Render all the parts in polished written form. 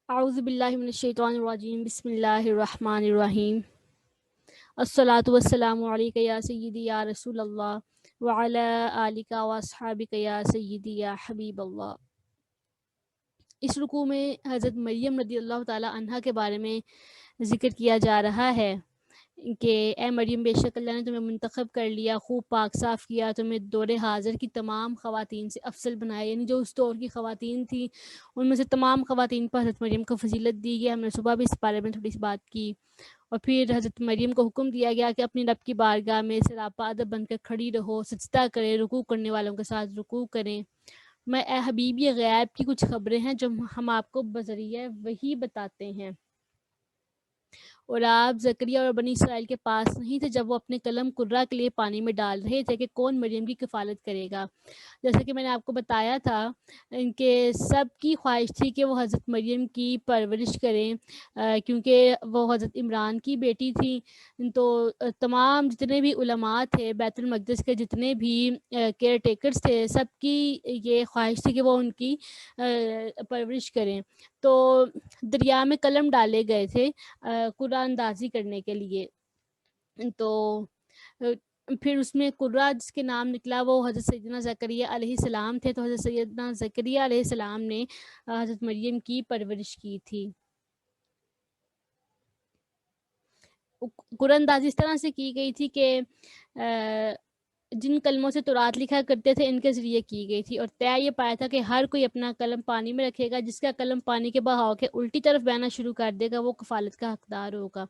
اعوذ باللہ من الشیطان الرجیم بسم اللہ الرحمن الرحیم الصلاۃ والسلام علیک یا سیدی یا رسول اللہ وعلی آلک واصحابک یا سیدی یا حبیب اللہ۔ اس رکوع میں حضرت مریم رضی اللہ تعالی عنہا کے بارے میں ذکر کیا جا رہا ہے کہ اے مریم، بے شک اللہ نے تمہیں منتخب کر لیا، خوب پاک صاف کیا، تمہیں دور حاضر کی تمام خواتین سے افضل بنایا، یعنی جو اس دور کی خواتین تھیں ان میں سے تمام خواتین پر حضرت مریم کو فضیلت دی گئی۔ ہم نے صبح بھی اس بارے میں تھوڑی سی بات کی، اور پھر حضرت مریم کو حکم دیا گیا کہ اپنی رب کی بارگاہ میں سراپا ادب بن کر کھڑی رہو، سجدہ کریں، رکوع کرنے والوں کے ساتھ رکوع کریں۔ میں اے حبیب، یہ غیب کی کچھ خبریں ہیں جو ہم آپ کو بذریعہ وحی بتاتے ہیں، اور آپ زکریا اور بنی اسرائیل کے پاس نہیں تھے جب وہ اپنے قلم قرہ کے لیے پانی میں ڈال رہے تھے کہ کون مریم کی کفالت کرے گا۔ جیسا کہ میں نے آپ کو بتایا تھا ان کے سب کی خواہش تھی کہ وہ حضرت مریم کی پرورش کریں، کیونکہ وہ حضرت عمران کی بیٹی تھیں۔ تو تمام جتنے بھی علماء تھے، بیت المقدس کے جتنے بھی کیئر ٹیکرز تھے، سب کی یہ خواہش تھی کہ وہ ان کی پرورش کریں۔ تو دریا میں قلم ڈالے گئے تھے قرآن اندازی کرنے کے لیے، تو پھر اس میں قرہ جس کے نام نکلا وہ حضرت سیدنا زکریا علیہ السلام تھے۔ تو حضرت سیدنا زکریا علیہ السلام نے حضرت مریم کی پرورش کی تھی۔ قرآن اندازی اس طرح سے کی گئی تھی کہ جن کلموں سے تورات لکھا کرتے تھے ان کے ذریعے کی گئی تھی، اور طے یہ پایا تھا کہ ہر کوئی اپنا قلم پانی میں رکھے گا، جس کا قلم پانی کے بہاؤ کے الٹی طرف بہنا شروع کر دے گا وہ کفالت کا حقدار ہوگا۔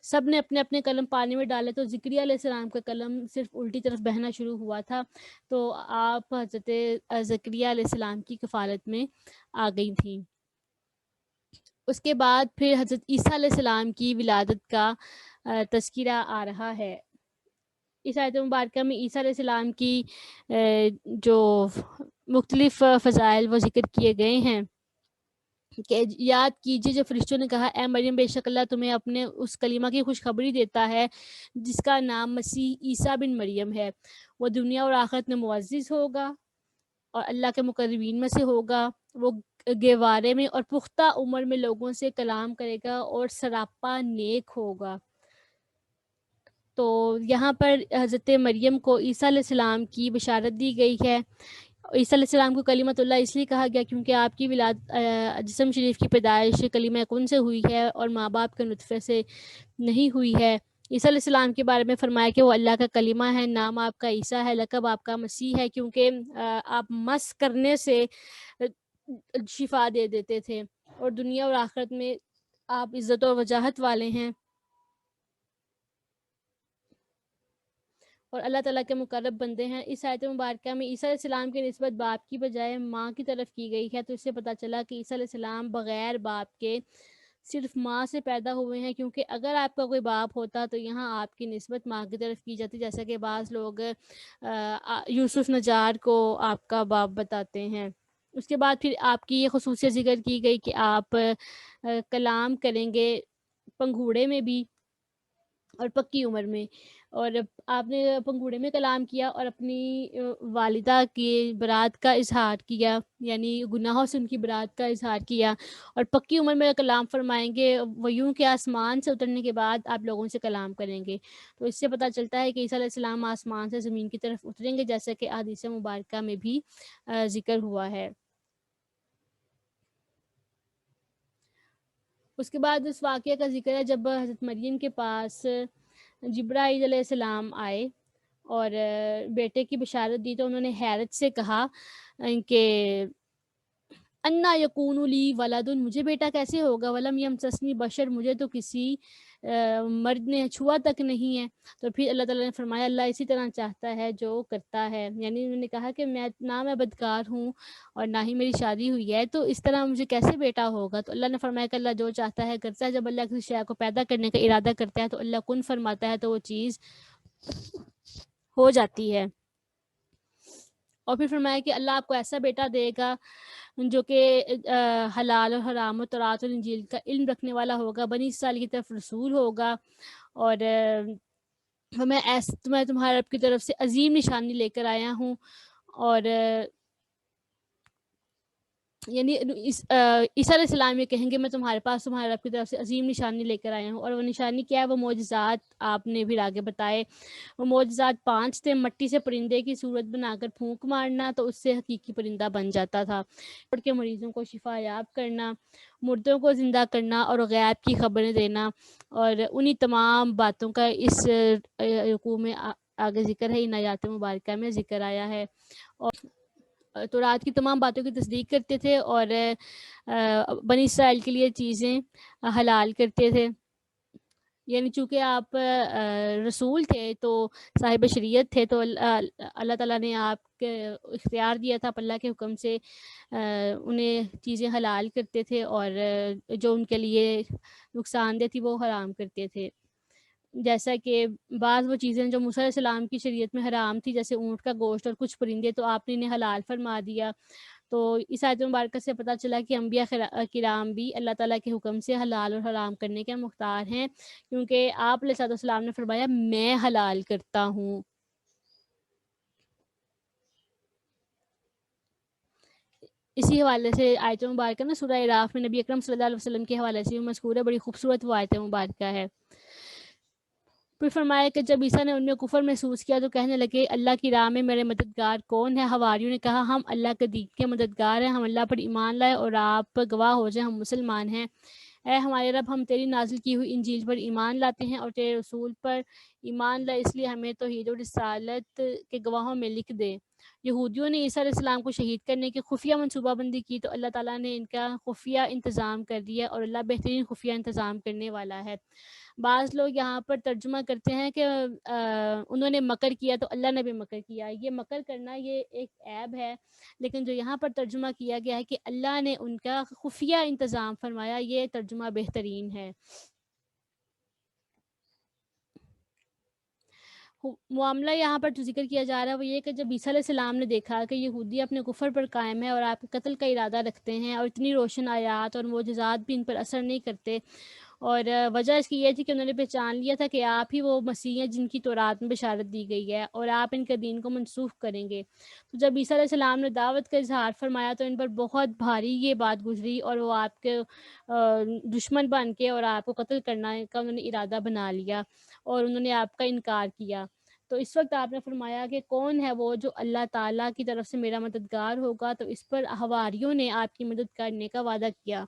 سب نے اپنے اپنے قلم پانی میں ڈالے، تو زکریا علیہ السلام کا قلم صرف الٹی طرف بہنا شروع ہوا تھا، تو آپ حضرت زکریا علیہ السلام کی کفالت میں آ گئی تھیں۔ اس کے بعد پھر حضرت عیسیٰ علیہ السلام کی ولادت کا تذکرہ آ رہا ہے۔ اس آیت مبارکہ میں عیسیٰ علیہ السلام کی جو مختلف فضائل وہ ذکر کیے گئے ہیں کہ یاد کیجیے جو فرشتوں نے کہا اے مریم، بے شک اللہ تمہیں اپنے اس کلمہ کی خوشخبری دیتا ہے جس کا نام مسیح عیسیٰ بن مریم ہے، وہ دنیا اور آخرت میں معزز ہوگا اور اللہ کے مقربین میں سے ہوگا، وہ گہوارے میں اور پختہ عمر میں لوگوں سے کلام کرے گا اور سراپا نیک ہوگا۔ تو یہاں پر حضرت مریم کو عیسیٰ علیہ السلام کی بشارت دی گئی ہے۔ عیسیٰ علیہ السلام کو کلمۃ اللہ اس لیے کہا گیا کیونکہ آپ کی جسم شریف کی پیدائش کلمہ کن سے ہوئی ہے اور ماں باپ کے نطفے سے نہیں ہوئی ہے۔ عیسیٰ علیہ السلام کے بارے میں فرمایا کہ وہ اللہ کا کلمہ ہے، نام آپ کا عیسیٰ ہے، لقب آپ کا مسیح ہے، کیونکہ آپ مس کرنے سے شفا دے دیتے تھے، اور دنیا اور آخرت میں آپ عزت و وجاہت والے ہیں اور اللہ تعالیٰ کے مقرب بندے ہیں۔ اس آیت مبارکہ میں عیسیٰ علیہ السلام کی نسبت باپ کی بجائے ماں کی طرف کی گئی ہے، تو اس سے پتہ چلا کہ عیسیٰ علیہ السلام بغیر باپ کے صرف ماں سے پیدا ہوئے ہیں، کیونکہ اگر آپ کا کوئی باپ ہوتا تو یہاں آپ کی نسبت ماں کی طرف کی جاتی، جیسا کہ بعض لوگ یوسف نجار کو آپ کا باپ بتاتے ہیں۔ اس کے بعد پھر آپ کی یہ خصوصیت ذکر کی گئی کہ آپ کلام کریں گے پنگھوڑے میں بھی اور پکی عمر میں، اور آپ نے پنگھوڑے میں کلام کیا اور اپنی والدہ کی برات کا اظہار کیا، یعنی گناہوں سے ان کی برات کا اظہار کیا، اور پکی عمر میں کلام فرمائیں گے وہ یوں کہ آسمان سے اترنے کے بعد آپ لوگوں سے کلام کریں گے۔ تو اس سے پتہ چلتا ہے کہ عیسیٰ علیہ السلام آسمان سے زمین کی طرف اتریں گے، جیسا کہ احادیث مبارکہ میں بھی ذکر ہوا ہے۔ اس کے بعد اس واقعہ کا ذکر ہے جب حضرت مریم کے پاس جبرائیل علیہ السلام آئے اور بیٹے کی بشارت دی، تو انہوں نے حیرت سے کہا کہ انا یکون لی ولد، مجھے بیٹا کیسے ہوگا، ولم یمسسنی بشر، مجھے تو کسی مرد نے چھوا تک نہیں ہے۔ تو پھر اللہ تعالیٰ نے فرمایا اللہ اسی طرح چاہتا ہے جو کرتا ہے، یعنی انہوں نے کہا کہ میں بدکار ہوں اور نہ ہی میری شادی ہوئی ہے، تو اس طرح مجھے کیسے بیٹا ہوگا۔ تو اللہ نے فرمایا کہ اللہ جو چاہتا ہے کرتا ہے، جب اللہ کسی شے کو پیدا کرنے کا ارادہ کرتا ہے تو اللہ کن فرماتا ہے تو وہ چیز ہو جاتی ہے۔ اور پھر فرمایا کہ اللہ آپ کو ایسا بیٹا دے گا جو کہ حلال اور حرام و تورات اور انجیل کا علم رکھنے والا ہوگا، بنی اسرائیل کی طرف رسول ہوگا، اور میں تمہارے رب کی طرف سے عظیم نشانی لے کر آیا ہوں، اور یعنی عیسیٰ علیہ السلام یہ کہیں گے میں تمہارے پاس تمہارے رب کی طرف سے عظیم نشانی لے کر آیا ہوں، اور وہ نشانی کیا ہے؟ وہ معجزات آپ نے بھی آگے بتائے۔ وہ معجزات 5 تھے: مٹی سے پرندے کی صورت بنا کر پھونک مارنا تو اس سے حقیقی پرندہ بن جاتا تھا، پڑھ کے مریضوں کو شفا یاب کرنا، مردوں کو زندہ کرنا اور غیب کی خبریں دینا، اور انہی تمام باتوں کا اس رکوع میں آگے ذکر ہے، ان آیات مبارکہ میں ذکر آیا ہے۔ اور تورات کی تمام باتوں کی تصدیق کرتے تھے اور بنی اسرائیل کے لیے چیزیں حلال کرتے تھے۔ یعنی چونکہ آپ رسول تھے تو صاحب شریعت تھے، تو اللہ تعالیٰ نے آپ کے اختیار دیا تھا، اللہ کے حکم سے انہیں چیزیں حلال کرتے تھے، اور جو ان کے لیے نقصان دہ تھی وہ حرام کرتے تھے۔ جیسا کہ بعض وہ چیزیں جو موسیٰ علیہ السلام کی شریعت میں حرام تھی، جیسے اونٹ کا گوشت اور کچھ پرندے، تو آپ نے انہیں حلال فرما دیا۔ تو اس آیت مبارکہ سے پتہ چلا کہ انبیاء کرام بھی اللہ تعالیٰ کے حکم سے حلال اور حرام کرنے کے مختار ہیں، کیونکہ آپ علیہ السلام نے فرمایا میں حلال کرتا ہوں۔ اسی حوالے سے آیت مبارکہ نا سورہ اعراف میں نبی اکرم صلی اللہ علیہ وسلم کے حوالے سے بھی مذکور ہے، بڑی خوبصورت وہ آیت مبارکہ ہے۔ پھر فرمایا کہ جب عیسیٰ نے ان میں کفر محسوس کیا تو کہنے لگے اللہ کی راہ میں میرے مددگار کون ہے؟ حواریوں نے کہا ہم اللہ کے دین کے مددگار ہیں، ہم اللہ پر ایمان لائے اور آپ گواہ ہو جائیں ہم مسلمان ہیں۔ اے ہمارے رب، ہم تیری نازل کی ہوئی انجیل پر ایمان لاتے ہیں اور تیرے رسول پر ایمان لائے، اس لیے ہمیں توحید و رسالت کے گواہوں میں لکھ دے۔ یہودیوں نے عیسیٰ علیہ السلام کو شہید کرنے کی خفیہ منصوبہ بندی کی تو اللہ تعالیٰ نے ان کا خفیہ انتظام کر دیا، اور اللہ بہترین خفیہ انتظام کرنے والا ہے۔ بعض لوگ یہاں پر ترجمہ کرتے ہیں کہ انہوں نے مکر کیا تو اللہ نے بھی مکر کیا۔ یہ مکر کرنا یہ ایک عیب ہے، لیکن جو یہاں پر ترجمہ کیا گیا ہے کہ اللہ نے ان کا خفیہ انتظام فرمایا، یہ ترجمہ بہترین ہے۔ معاملہ یہاں پر جو ذکر کیا جا رہا ہے وہ یہ کہ جب عیسیٰ علیہ السلام نے دیکھا کہ یہودی اپنے کفر پر قائم ہے اور آپ کے قتل کا ارادہ رکھتے ہیں، اور اتنی روشن آیات اور معجزات بھی ان پر اثر نہیں کرتے، اور وجہ اس کی یہ تھی کہ انہوں نے پہچان لیا تھا کہ آپ ہی وہ مسیح ہیں جن کی تورات میں بشارت دی گئی ہے، اور آپ ان کے دین کو منسوخ کریں گے۔ تو جب عیسیٰ علیہ السلام نے دعوت کا اظہار فرمایا تو ان پر بہت بھاری یہ بات گزری، اور وہ آپ کے دشمن بن کے اور آپ کو قتل کرنا کا انہوں نے ارادہ بنا لیا، اور انہوں نے آپ کا انکار کیا۔ تو اس وقت آپ نے فرمایا کہ کون ہے وہ جو اللہ تعالیٰ کی طرف سے میرا مددگار ہوگا، تو اس پر حواریوں نے آپ کی مدد کرنے کا وعدہ کیا۔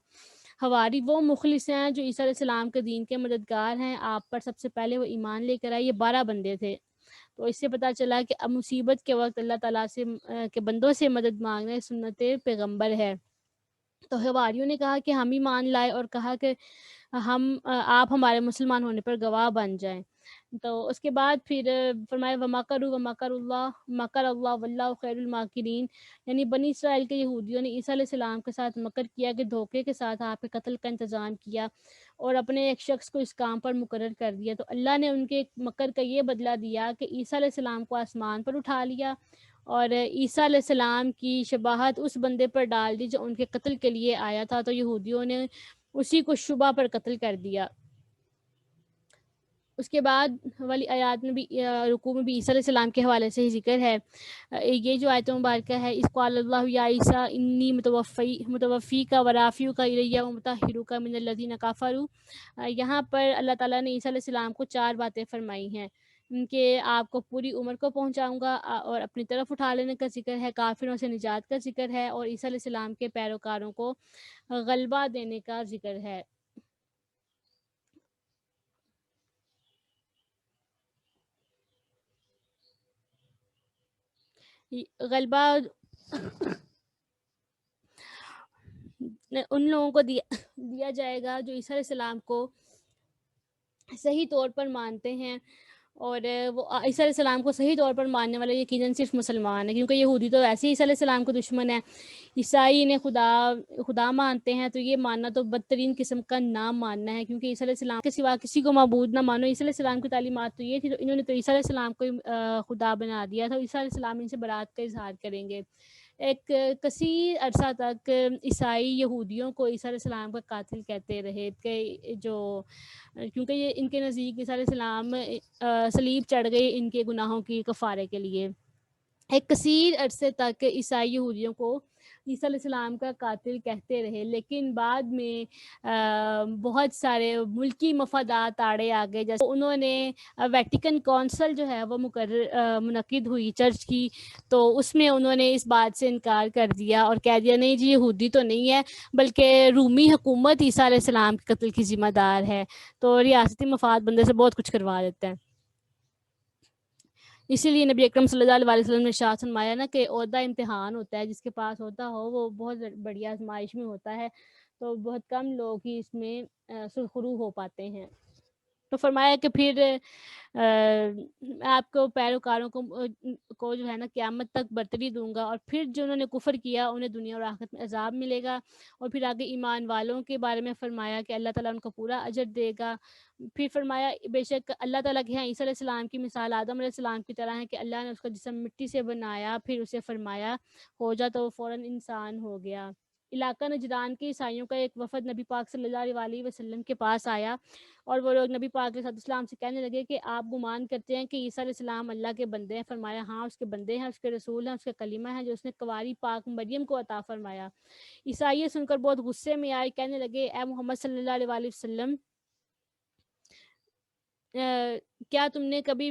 حواری وہ مخلص ہیں جو عیسیٰ علیہ السلام کے دین کے مددگار ہیں، آپ پر سب سے پہلے وہ ایمان لے کر آئے، یہ 12 بندے تھے۔ تو اس سے پتہ چلا کہ اب مصیبت کے وقت اللہ تعالیٰ سے کے بندوں سے مدد مانگنا سنت پیغمبر ہے۔ تو حواریوں نے کہا کہ ہم ایمان لائے، اور کہا کہ آپ ہمارے مسلمان ہونے پر گواہ بن جائیں۔ تو اس کے بعد پھر فرمایا وَمَكَرُوا وَمَكَرُ اللَّهُ مَكَرَ اللَّهُ وَاللَّهُ خَيْرُ الْمَاكِرِينَ، یعنی بنی اسرائیل کے یہودیوں نے عیسیٰ علیہ السلام کے ساتھ مکر کیا کہ دھوکے کے ساتھ آپ کے قتل کا انتظام کیا، اور اپنے ایک شخص کو اس کام پر مقرر کر دیا۔ تو اللہ نے ان کے مکر کا یہ بدلہ دیا کہ عیسیٰ علیہ السلام کو آسمان پر اٹھا لیا، اور عیسیٰ علیہ السلام کی شباہت اس بندے پر ڈال دی جو ان کے قتل کے لیے آیا تھا، تو یہودیوں نے اسی کو شبہ پر قتل کر دیا۔ اس کے بعد والی آیات میں بھی رکوع میں بھی عیسیٰ علیہ السلام کے حوالے سے ہی ذکر ہے۔ یہ جو آیت مبارکہ ہے، اس قال اللہ یا عیسیٰ انی متوفی کا ورافیو کا الیہ ومطہرو کا من الذین کفروا، یہاں پر اللہ تعالیٰ نے عیسیٰ علیہ السلام کو 4 باتیں فرمائی ہیں کہ آپ کو پوری عمر کو پہنچاؤں گا، اور اپنی طرف اٹھا لینے کا ذکر ہے، کافروں سے نجات کا ذکر ہے، اور عیسیٰ علیہ السلام کے پیروکاروں کو غلبہ دینے کا ذکر ہے۔ غلبہ ان لوگوں کو دیا جائے گا جو عیسیٰ علیہ السلام کو صحیح طور پر مانتے ہیں، اور وہ عیسیٰ علیہ السلام کو صحیح طور پر ماننے والے یقیناً صرف مسلمان ہیں، کیونکہ یہودی تو ایسے ہی عیسیٰ علیہ السلام کو دشمن ہے۔ عیسائی انہیں خدا مانتے ہیں، تو یہ ماننا تو بدترین قسم کا نام ماننا ہے، کیونکہ عیسیٰ علیہ السلام کے سوا کسی کو معبود نہ مانو۔ عیسیٰ علیہ السلام کی تعلیمات تو یہ تھی، تو انہوں نے تو عیسیٰ علیہ السلام کو خدا بنا دیا تھا، عیسیٰ علیہ السلام ان سے برات کا اظہار کریں گے۔ ایک کثیر عرصہ تک عیسائی یہودیوں کو عیسیٰ علیہ السلام کا قاتل کہتے رہے، کہ جو کیونکہ یہ ان کے نزدیک عیسیٰ علیہ السلام صلیب چڑھ گئے ان کے گناہوں کی کفارے کے لیے۔ ایک کثیر عرصے تک عیسائی یہودیوں کو عیسیٰ علیہ السلام کا قاتل کہتے رہے، لیکن بعد میں بہت سارے ملکی مفادات آڑے آ گئے، جیسے انہوں نے ویٹیکن کونسل جو ہے وہ منعقد ہوئی چرچ کی، تو اس میں انہوں نے اس بات سے انکار کر دیا اور کہہ دیا نہیں جی یہودی تو نہیں ہے بلکہ رومی حکومت عیسیٰ علیہ السلام کے قتل کی ذمہ دار ہے، تو ریاستی مفاد بندے سے بہت کچھ کروا دیتا ہے۔ اسی لیے نبی اکرم صلی اللہ علیہ وسلم نے ارشاد فرمایا نا کہ عہدہ امتحان ہوتا ہے، جس کے پاس عہدہ ہو وہ بہت بڑی آزمائش میں ہوتا ہے، تو بہت کم لوگ ہی اس میں سرخرو ہو پاتے ہیں۔ تو فرمایا کہ پھر میں آپ کو پیروکاروں کو جو ہے نا قیامت تک برتری دوں گا، اور پھر جو انہوں نے کفر کیا انہیں دنیا اور آخرت میں عذاب ملے گا، اور پھر آگے ایمان والوں کے بارے میں فرمایا کہ اللہ تعالیٰ ان کو پورا اجر دے گا۔ پھر فرمایا بے شک اللہ تعالیٰ کے ہاں عیسیٰ علیہ السلام کی مثال آدم علیہ السلام کی طرح ہے کہ اللہ نے اس کا جسم مٹی سے بنایا، پھر اسے فرمایا ہو جا تو وہ فوراً انسان ہو گیا۔ علاقہ نجران کے عیسائیوں کا ایک وفد نبی پاک صلی اللہ علیہ وسلم کے پاس آیا، اور وہ لوگ نبی پاک علیہ السلام سے کہنے لگے کہ آپ گمان کرتے ہیں کہ عیسیٰ علیہ السلام اللہ کے بندے ہیں؟ فرمایا ہاں اس کے بندے ہیں، اس کے رسول ہیں، اس کا کلمہ ہے جو اس نے کنواری پاک مریم کو عطا فرمایا۔ عیسائی یہ سن کر بہت غصے میں آئے، کہنے لگے اے محمد صلی اللہ علیہ وسلم، کیا تم نے کبھی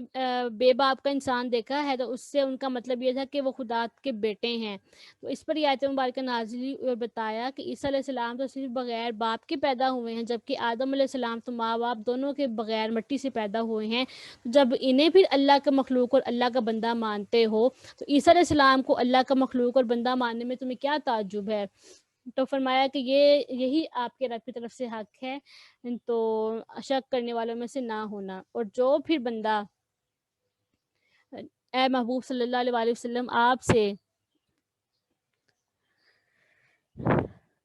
بے باپ کا انسان دیکھا ہے؟ تو اس سے ان کا مطلب یہ تھا کہ وہ خدا کے بیٹے ہیں۔ تو اس پر یہ آیت مبارکہ نازل ہوئی اور بتایا کہ عیسیٰ علیہ السلام تو صرف بغیر باپ کے پیدا ہوئے ہیں، جبکہ آدم علیہ السلام تو ماں باپ دونوں کے بغیر مٹی سے پیدا ہوئے ہیں۔ جب انہیں پھر اللہ کا مخلوق اور اللہ کا بندہ مانتے ہو تو عیسیٰ علیہ السلام کو اللہ کا مخلوق اور بندہ ماننے میں تمہیں کیا تعجب ہے؟ تو فرمایا کہ یہی آپ کے رب کی طرف سے حق ہے، تو شک کرنے والوں میں سے نہ ہونا۔ اور جو پھر بندہ اے محبوب صلی اللہ علیہ وسلم آپ سے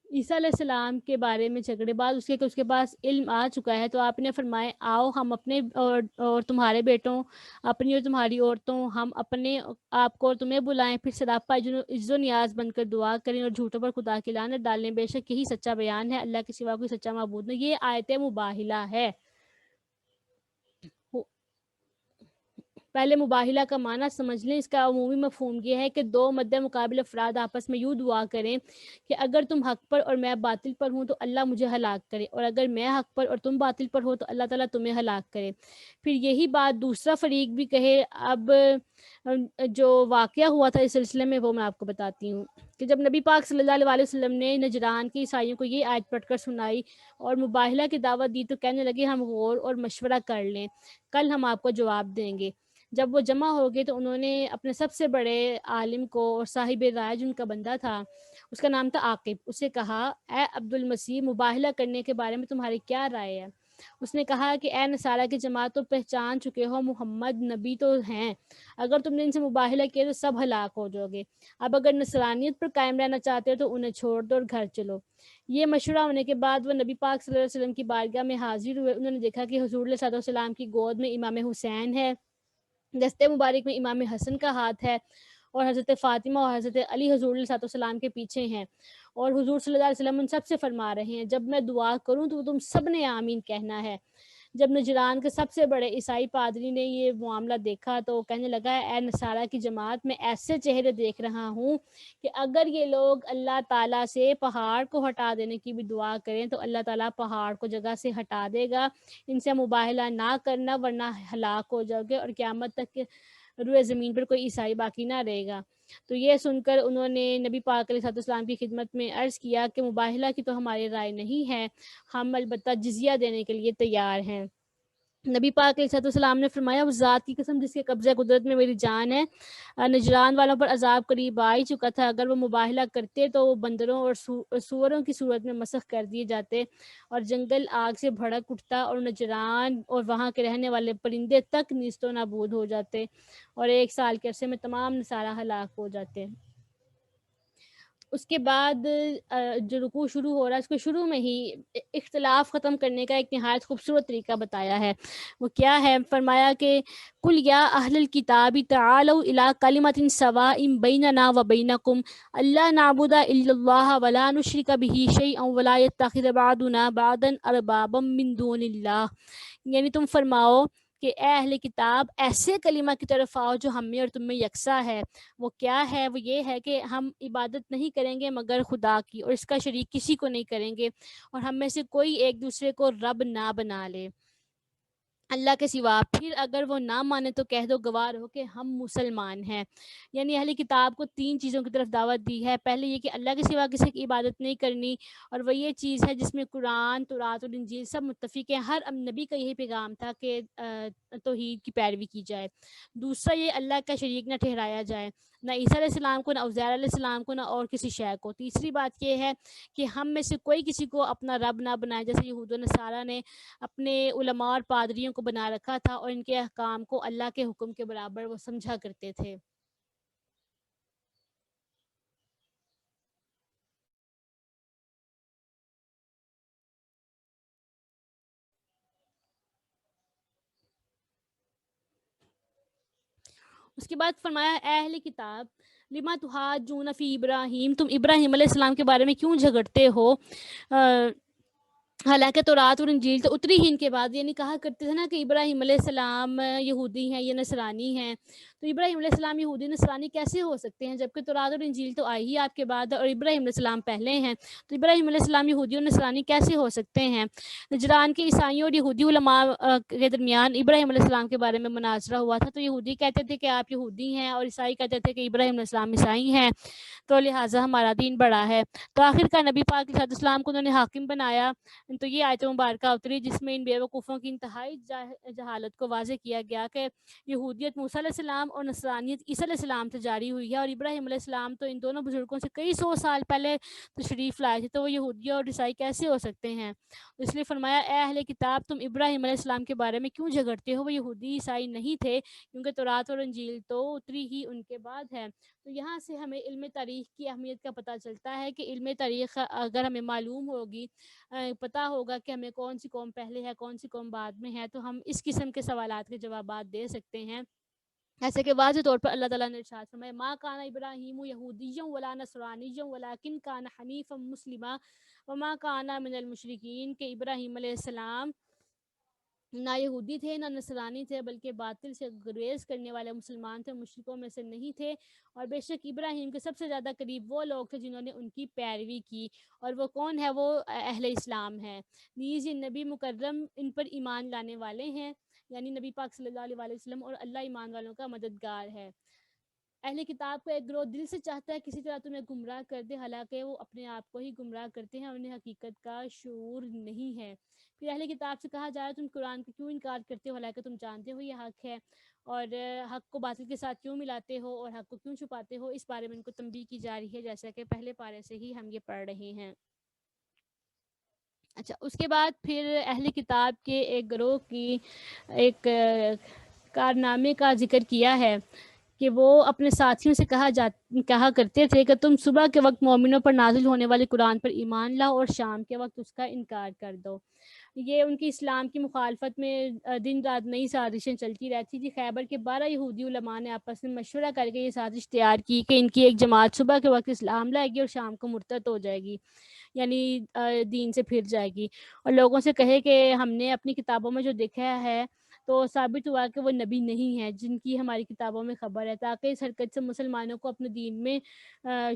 عیسیٰ علیہ السلام کے بارے میں جھگڑے بعد اس کے کہ اس کے پاس علم آ چکا ہے، تو آپ نے فرمائے آؤ ہم اپنے اور تمہارے بیٹوں، اپنی اور تمہاری عورتوں، ہم اپنے آپ کو اور تمہیں بلائیں، پھر سراپا عز و نیاز بن کر دعا کریں اور جھوٹوں پر خدا کی لعنت ڈالیں، بے شک یہی سچا بیان ہے، اللہ کے سوا کوئی سچا معبود نہیں۔ یہ آیت مباہلہ ہے۔ پہلے مباہلہ کا معنی سمجھ لیں۔ اس کا عمومی مفہوم یہ ہے کہ دو مد مقابل افراد آپس میں یوں دعا کریں کہ اگر تم حق پر اور میں باطل پر ہوں تو اللہ مجھے ہلاک کرے، اور اگر میں حق پر اور تم باطل پر ہو تو اللہ تعالیٰ تمہیں ہلاک کرے۔ پھر یہی بات دوسرا فریق بھی کہے۔ اب جو واقعہ ہوا تھا اس سلسلے میں وہ میں آپ کو بتاتی ہوں کہ جب نبی پاک صلی اللہ علیہ وسلم نے نجران کے عیسائیوں کو یہ آیت پڑھ کر سنائی اور مباہلہ کی دعوت دی تو کہنے لگے ہم غور اور مشورہ کر لیں، کل ہم آپ کو جواب دیں گے۔ جب وہ جمع ہو گئے تو انہوں نے اپنے سب سے بڑے عالم کو اور صاحب رائے جن کا بندہ تھا، اس کا نام تھا عاقب، اسے کہا اے عبد المسیح، مباہلہ کرنے کے بارے میں تمہاری کیا رائے ہے؟ اس نے کہا کہ اے نصارہ کی جماعت، تو پہچان چکے ہو محمد نبی تو ہیں، اگر تم نے ان سے مباہلہ کیا تو سب ہلاک ہو جاؤ گے، اب اگر نصرانیت پر قائم رہنا چاہتے ہو تو انہیں چھوڑ دو اور گھر چلو۔ یہ مشورہ ہونے کے بعد وہ نبی پاک صلی اللہ علیہ وسلم کی بارگاہ میں حاضر ہوئے۔ انہوں نے دیکھا کہ حضور علیہ السلام کی گود میں امام حسین ہے، دستے مبارک میں امام حسن کا ہاتھ ہے، اور حضرت فاطمہ اور حضرت علی حضور علیہ السلام کے پیچھے ہیں، اور حضور صلی اللہ علیہ وسلم ان سب سے فرما رہے ہیں جب میں دعا کروں تو تم سب نے آمین کہنا ہے۔ جب نجران کے سب سے بڑے عیسائی پادری نے یہ معاملہ دیکھا تو کہنے لگا اے نصارہ کی جماعت، میں ایسے چہرے دیکھ رہا ہوں کہ اگر یہ لوگ اللہ تعالیٰ سے پہاڑ کو ہٹا دینے کی بھی دعا کریں تو اللہ تعالیٰ پہاڑ کو جگہ سے ہٹا دے گا۔ ان سے مباہلہ نہ کرنا ورنہ ہلاک ہو جاؤ گے، اور قیامت تک روئے زمین پر کوئی عیسائی باقی نہ رہے گا۔ تو یہ سن کر انہوں نے نبی پاک علیہ السلام کی خدمت میں عرض کیا کہ مباہلہ کی تو ہماری رائے نہیں ہے، ہم البتہ جزیہ دینے کے لیے تیار ہیں۔ نبی پاک علیہ السلام نے فرمایا اس ذات کی قسم جس کے قبضہ قدرت میں میری جان ہے، نجران والوں پر عذاب قریب آ ہی چکا تھا، اگر وہ مباہلہ کرتے تو وہ بندروں اور سوروں کی صورت میں مسخ کر دیے جاتے اور جنگل آگ سے بھڑک اٹھتا اور نجران اور وہاں کے رہنے والے پرندے تک نیست و نابود ہو جاتے اور 1 سال کے عرصے میں تمام نصارہ ہلاک ہو جاتے۔ اس کے بعد جو رکوع شروع ہو رہا ہے اس کو شروع میں ہی اختلاف ختم کرنے کا ایک نہایت خوبصورت طریقہ بتایا ہے۔ وہ کیا ہے؟ فرمایا کہ قُلْ يَا أَهْلَ الْكِتَابِ تَعَالَوْا إِلَىٰ كَلِمَةٍ سَوَاءٍ بَيْنَنَا وَبَيْنَكُمْ أَلَّا نَعْبُدَ إِلَّا اللَّهَ وَلَا نُشْرِكَ بِهِ شَيْئًا وَلَا يَتَّخِذَ بَعْضُنَا بَعْضًا أَرْبَابًا مِّن دُونِ اللَّهِ، یعنی تم فرماؤ کہ اے اہل کتاب ایسے کلمہ کی طرف آؤ جو ہم میں اور تم میں یکساں ہے. وہ کیا ہے؟ وہ یہ ہے کہ ہم عبادت نہیں کریں گے مگر خدا کی، اور اس کا شریک کسی کو نہیں کریں گے، اور ہم میں سے کوئی ایک دوسرے کو رب نہ بنا لے اللہ کے سوا. پھر اگر وہ نہ مانے تو کہہ دو گواہ رہو کہ ہم مسلمان ہیں. یعنی اہل کتاب کو 3 چیزوں کی طرف دعوت دی ہے. پہلے یہ کہ اللہ کے سوا کسی کی عبادت نہیں کرنی، اور وہ یہ چیز ہے جس میں قرآن، تورات اور انجیل سب متفق ہیں. ہر نبی کا یہی پیغام تھا کہ توحید کی پیروی کی جائے. دوسرا یہ اللہ کا شریک نہ ٹھہرایا جائے، نہ عیسیٰ علیہ السلام کو، نہ عزیر علیہ السلام کو، نہ اور کسی شے کو. تیسری بات یہ ہے کہ ہم میں سے کوئی کسی کو اپنا رب نہ بنائے، جیسے یہود و نصارہ نے اپنے علماء اور پادریوں کو بنا رکھا تھا اور ان کے احکام کو اللہ کے حکم کے برابر وہ سمجھا کرتے تھے. اس کے بعد فرمایا اے اہل کتاب لما تحاجون فی ابراہیم، تم ابراہیم علیہ السلام کے بارے میں کیوں جھگڑتے ہو؟ حالانکہ تورات اور انجیل تو اتری ہی ان کے بعد. یعنی کہا کرتے تھے نا کہ ابراہیم علیہ السلام یہودی ہیں یا نصرانی ہیں، تو ابراہیم علیہ السلام یہودی نصرانی کیسے ہو سکتے ہیں جبکہ تورات اور انجیل تو آئی ہی آپ کے بعد اور ابراہیم علیہ السلام پہلے ہیں. تو ابراہیم علیہ السلام یہودی اور نصرانی کیسے ہو سکتے ہیں؟ نجران کے عیسائیوں اور یہودی علماء کے درمیان ابراہیم علیہ السلام کے بارے میں مناظرہ ہوا تھا. تو یہودی کہتے تھے کہ آپ یہودی ہیں، اور عیسائی کہتے تھے کہ ابراہیم علیہ السلام عیسائی ہیں، تو لہٰذا ہمارا دین بڑا ہے. تو آخر کا نبی پاک علیہ السلام کو انہوں نے حاکم بنایا. تو یہ آیت مبارکہ اتری جس میں ان بیوقوفوں کی انتہائی جہالت کو واضح کیا گیا کہ یہودیت موسیٰ علیہ السلام اور نصرانیت عیسیٰ علیہ السلام سے جاری ہوئی ہے، اور ابراہیم علیہ السلام تو ان دونوں بزرگوں سے کئی 100 سال پہلے تشریف لائے تھے، تو وہ یہودی اور عیسائی کیسے ہو سکتے ہیں؟ اس لیے فرمایا اے اہل کتاب تم ابراہیم علیہ السلام کے بارے میں کیوں جھگڑتے ہو؟ وہ یہودی عیسائی نہیں تھے، کیونکہ تورات اور انجیل تو اتری ہی ان کے بعد ہے. تو یہاں سے ہمیں علم تاریخ کی اہمیت کا پتہ چلتا ہے کہ علم تاریخ اگر ہمیں معلوم ہوگی، پتہ ہوگا کہ ہمیں کون سی قوم پہلے ہے کون سی قوم بعد میں ہے، تو ہم اس قسم کے سوالات کے جوابات دے سکتے ہیں. ایسے کہ واضح طور پر اللہ تعالیٰ نے ارشاد فرمایا ما کان ابراہیم یہودیا ولا نصرانیا ولکن کان حنیفا مسلما وما کان من المشرکین، کہ ابراہیم علیہ السلام نہ یہودی تھے نہ نصرانی تھے بلکہ باطل سے گریز کرنے والے مسلمان تھے، مشرکوں میں سے نہیں تھے. اور بے شک ابراہیم کے سب سے زیادہ قریب وہ لوگ تھے جنہوں نے ان کی پیروی کی، اور وہ کون ہے؟ وہ اہل اسلام ہے. نیز یہ نبی مکرم ان پر ایمان لانے والے ہیں، یعنی نبی پاک صلی اللہ علیہ وسلم، اور اللہ ایمان والوں کا مددگار ہے. اہل کتاب کا ایک گروہ دل سے چاہتا ہے کسی طرح تمہیں گمراہ کر دے، حالانکہ وہ اپنے آپ کو ہی گمراہ کرتے ہیں اور انہیں حقیقت کا شعور نہیں ہے. پھر اہل کتاب سے کہا جا رہا ہے تم قرآن کو کیوں انکار کرتے ہو حالانکہ تم جانتے ہو یہ حق ہے، اور حق کو باطل کے ساتھ کیوں ملاتے ہو اور حق کو کیوں چھپاتے ہو؟ اس بارے میں ان کو تنبیہ کی جا رہی ہے، جیسا کہ پہلے پارے سے ہی ہم یہ پڑھ رہے ہیں. اچھا، اس کے بعد پھر اہل کتاب کے ایک گروہ کی ایک کارنامے کا ذکر کیا ہے کہ وہ اپنے ساتھیوں سے کہا کرتے تھے کہ تم صبح کے وقت مومنوں پر نازل ہونے والے قرآن پر ایمان لاؤ اور شام کے وقت اس کا انکار کر دو. یہ ان کی اسلام کی مخالفت میں دن رات نئی سازشیں چلتی رہتی تھی. خیبر کے 12 یہودی علماء نے آپس میں مشورہ کر کے یہ سازش تیار کی کہ ان کی ایک جماعت صبح کے وقت اسلام لائے گی اور شام کو مرتد ہو جائے گی، یعنی دین سے پھر جائے گی، اور لوگوں سے کہے کہ ہم نے اپنی کتابوں میں جو دیکھا ہے تو ثابت ہوا کہ وہ نبی نہیں ہے جن کی ہماری کتابوں میں خبر ہے، تاکہ اس حرکت سے مسلمانوں کو اپنے دین میں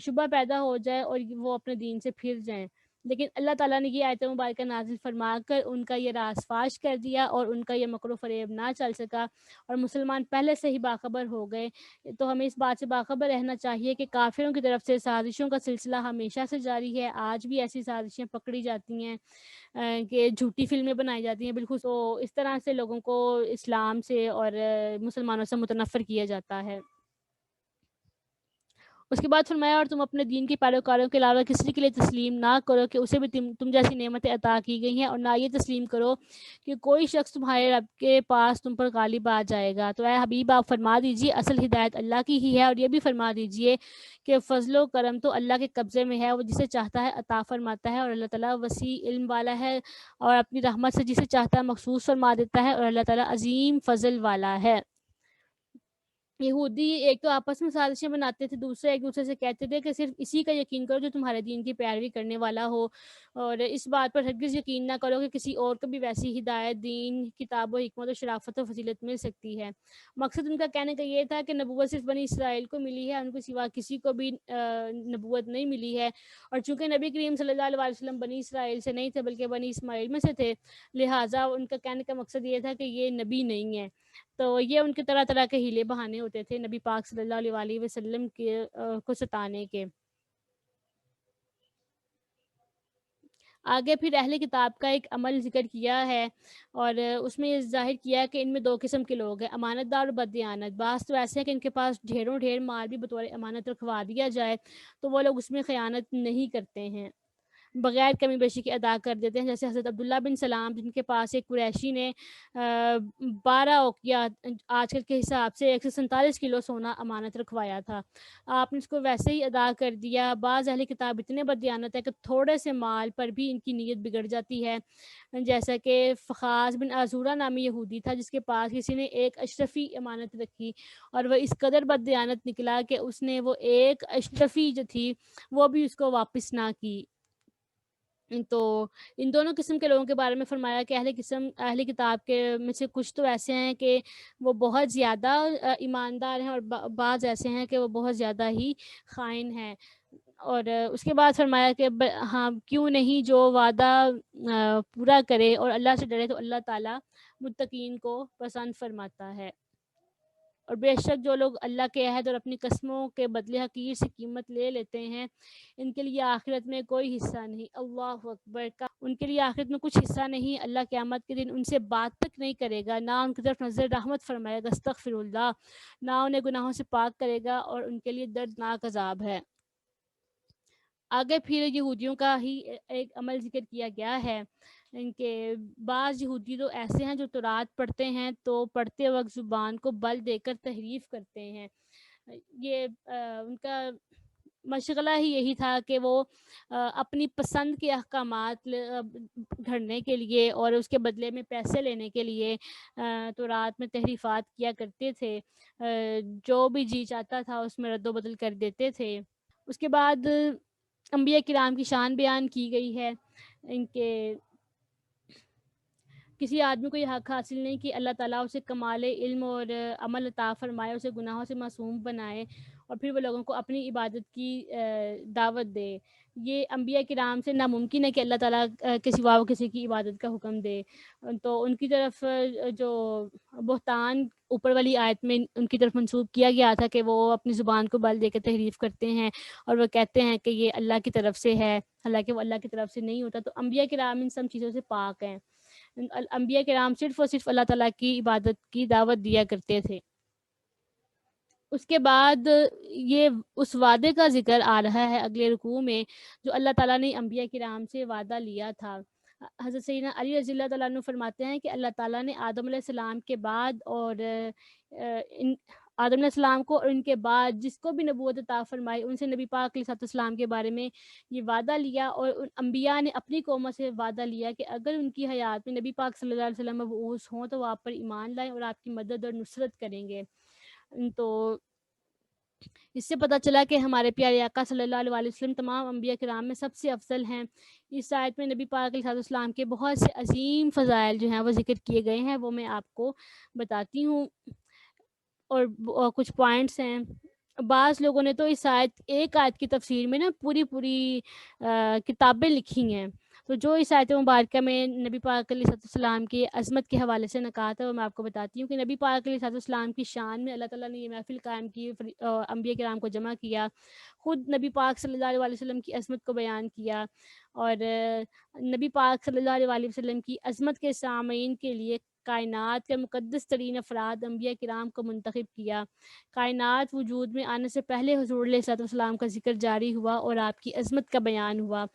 شبہ پیدا ہو جائے اور وہ اپنے دین سے پھر جائیں. لیکن اللہ تعالیٰ نے یہ آیت مبارکہ نازل فرما کر ان کا یہ راز فاش کر دیا اور ان کا یہ مکر و فریب نہ چل سکا، اور مسلمان پہلے سے ہی باخبر ہو گئے. تو ہمیں اس بات سے باخبر رہنا چاہیے کہ کافروں کی طرف سے سازشوں کا سلسلہ ہمیشہ سے جاری ہے. آج بھی ایسی سازشیں پکڑی جاتی ہیں کہ جھوٹی فلمیں بنائی جاتی ہیں بالکل، تو اس طرح سے لوگوں کو اسلام سے اور مسلمانوں سے متنفر کیا جاتا ہے. اس کے بعد فرمایا اور تم اپنے دین کے پیروکاروں کے علاوہ کسی کے لیے تسلیم نہ کرو کہ اسے بھی تم جیسی نعمتیں عطا کی گئی ہیں، اور نہ یہ تسلیم کرو کہ کوئی شخص تمہارے رب کے پاس تم پر غالب آ جائے گا. تو اے حبیب آپ فرما دیجیے اصل ہدایت اللہ کی ہی ہے، اور یہ بھی فرما دیجیے کہ فضل و کرم تو اللہ کے قبضے میں ہے، وہ جسے چاہتا ہے عطا فرماتا ہے، اور اللہ تعالیٰ وسیع علم والا ہے اور اپنی رحمت سے جسے چاہتا ہے مخصوص فرما دیتا ہے، اور اللہ تعالیٰ عظیم فضل والا ہے. یہودی ایک تو آپس میں سازشیں بناتے تھے، دوسرے ایک دوسرے سے کہتے تھے کہ صرف اسی کا یقین کرو جو تمہارے دین کی پیروی کرنے والا ہو، اور اس بات پر ہرگز یقین نہ کرو کہ کسی اور کو بھی ویسی ہدایت، دین، کتاب و حکمت و شرافت و فضیلت مل سکتی ہے۔ مقصد ان کا کہنے کا یہ تھا کہ نبوت صرف بنی اسرائیل کو ملی ہے، ان کو سوا کسی کو بھی نبوت نہیں ملی ہے، اور چونکہ نبی کریم صلی اللہ علیہ وسلم بنی اسرائیل سے نہیں تھے بلکہ بنی اسماعیل میں سے تھے، لہٰذا ان کا کہنے کا مقصد یہ تھا کہ یہ نبی نہیں ہے۔ تو یہ ان کے طرح طرح کے ہیلے بہانے ہوتے تھے نبی پاک صلی اللہ علیہ وآلہ وسلم کے کو ستانے کے۔ آگے پھر اہل کتاب کا ایک عمل ذکر کیا ہے، اور اس میں یہ ظاہر کیا کہ ان میں دو قسم کے لوگ ہیں، امانت دار اور بددیانت۔ بعض تو ایسے ہیں کہ ان کے پاس ڈھیروں ڈھیر مال بھی بطور امانت رکھوا دیا جائے تو وہ لوگ اس میں خیانت نہیں کرتے ہیں، بغیر کمی بیشی کے ادا کر دیتے ہیں، جیسے حضرت عبداللہ بن سلام جن کے پاس ایک قریشی نے 12 اوقیہ آج کل کے حساب سے 147 کلو سونا امانت رکھوایا تھا، آپ نے اس کو ویسے ہی ادا کر دیا۔ بعض اہل کتاب اتنے بددیانت ہے کہ تھوڑے سے مال پر بھی ان کی نیت بگڑ جاتی ہے، جیسا کہ فخاس بن آزورہ نامی یہودی تھا جس کے پاس کسی نے ایک اشرفی امانت رکھی، اور وہ اس قدر بددیانت نکلا کہ اس نے وہ ایک اشرفی جو تھی وہ بھی اس کو واپس نہ کی۔ تو ان دونوں قسم کے لوگوں کے بارے میں فرمایا کہ اہل کتاب کے میں سے کچھ تو ایسے ہیں کہ وہ بہت زیادہ ایماندار ہیں، اور بعض ایسے ہیں کہ وہ بہت زیادہ ہی خائن ہیں۔ اور اس کے بعد فرمایا کہ ہاں کیوں نہیں جو وعدہ پورا کرے اور اللہ سے ڈرے تو اللہ تعالیٰ متقین کو پسند فرماتا ہے، اور بے شک جو لوگ اللہ کے عہد اور اپنی قسموں کے بدلے حقیر سے قیمت لے لیتے ہیں ان کے لیے آخرت میں کوئی حصہ نہیں۔ اللہ اکبر کا ان کے لیے آخرت میں کچھ حصہ نہیں، اللہ قیامت کے دن ان سے بات تک نہیں کرے گا، نہ ان کی طرف نظر رحمت فرمائے گا، استغفر اللہ، نہ انہیں گناہوں سے پاک کرے گا، اور ان کے لیے دردناک عذاب ہے۔ آگے پھر یہودیوں کا ہی ایک عمل ذکر کیا گیا ہے، ان کے بعض یہودی تو ایسے ہیں جو تورات پڑھتے ہیں تو پڑھتے وقت زبان کو بل دے کر تحریف کرتے ہیں۔ یہ ان کا مشغلہ ہی یہی تھا کہ وہ اپنی پسند کے احکامات گھڑنے کے لیے اور اس کے بدلے میں پیسے لینے کے لیے تورات میں تحریفات کیا کرتے تھے، جو بھی جی چاہتا تھا اس میں رد و بدل کر دیتے تھے۔ اس کے بعد انبیاء کرام کی شان بیان کی گئی ہے، ان کے کسی آدمی کو یہ حق حاصل نہیں کہ اللہ تعالیٰ اسے کمال علم اور عمل عطا فرمائے، اسے گناہوں سے معصوم بنائے اور پھر وہ لوگوں کو اپنی عبادت کی دعوت دے۔ یہ انبیاء کرام سے ناممکن ہے کہ اللہ تعالیٰ کے سوا وہ کسی کی عبادت کا حکم دے۔ تو ان کی طرف جو بہتان اوپر والی آیت میں ان کی طرف منسوب کیا گیا تھا کہ وہ اپنی زبان کو بل دے کے تحریف کرتے ہیں اور وہ کہتے ہیں کہ یہ اللہ کی طرف سے ہے، حالانکہ وہ اللہ کی طرف سے نہیں ہوتا۔ تو انبیاء کرام ان سب چیزوں سے پاک ہیں۔ انبیاء کرام صرف اور صرف اللہ تعالیٰ کی عبادت کی دعوت دیا کرتے تھے۔ اس کے بعد یہ اس وعدے کا ذکر آ رہا ہے اگلے رکوع میں جو اللہ تعالیٰ نے انبیاء کرام سے وعدہ لیا تھا۔ حضرت سیدنا علی رضی اللہ تعالیٰ عنہ فرماتے ہیں کہ اللہ تعالیٰ نے آدم علیہ السلام کے بعد اور آدم علیہ السلام کو اور ان کے بعد جس کو بھی نبوت عطا فرمائی ان سے نبی پاک علیہ السلام کے بارے میں یہ وعدہ لیا، اور ان انبیاء نے اپنی قوموں سے وعدہ لیا کہ اگر ان کی حیات میں نبی پاک صلی اللہ علیہ وسلم مبعوث ہوں تو وہ آپ پر ایمان لائیں اور آپ کی مدد اور نصرت کریں گے۔ تو اس سے پتہ چلا کہ ہمارے پیارے آقا صلی اللہ علیہ وسلم تمام انبیاء کرام میں سب سے افضل ہیں۔ اس آیت میں نبی پاک علیہ السلام کے بہت سے عظیم فضائل جو ہیں وہ ذکر کیے گئے ہیں، وہ میں آپ کو بتاتی ہوں، اور کچھ پوائنٹس ہیں۔ بعض لوگوں نے تو اس ایک آیت کی تفسیر میں نا پوری کتابیں لکھی ہیں، تو جو اس آیت مبارکہ میں نبی پاک علیہ السلام کی عظمت کے حوالے سے نکات ہے وہ میں آپ کو بتاتی ہوں کہ نبی پاک علیہ السلام کی شان میں اللہ تعالیٰ نے یہ محفل قائم کی، انبیاء کرام کو جمع کیا، خود نبی پاک صلی اللہ علیہ وسلم کی عظمت کو بیان کیا، اور نبی پاک صلی اللہ علیہ وسلم کی عظمت کے سامعین کے لیے کائنات کے مقدس ترین افراد انبیاء کرام کو منتخب کیا۔ کائنات وجود میں آنے سے پہلے حضور علیہ السلام کا ذکر جاری ہوا اور آپ کی عظمت کا بیان ہوا۔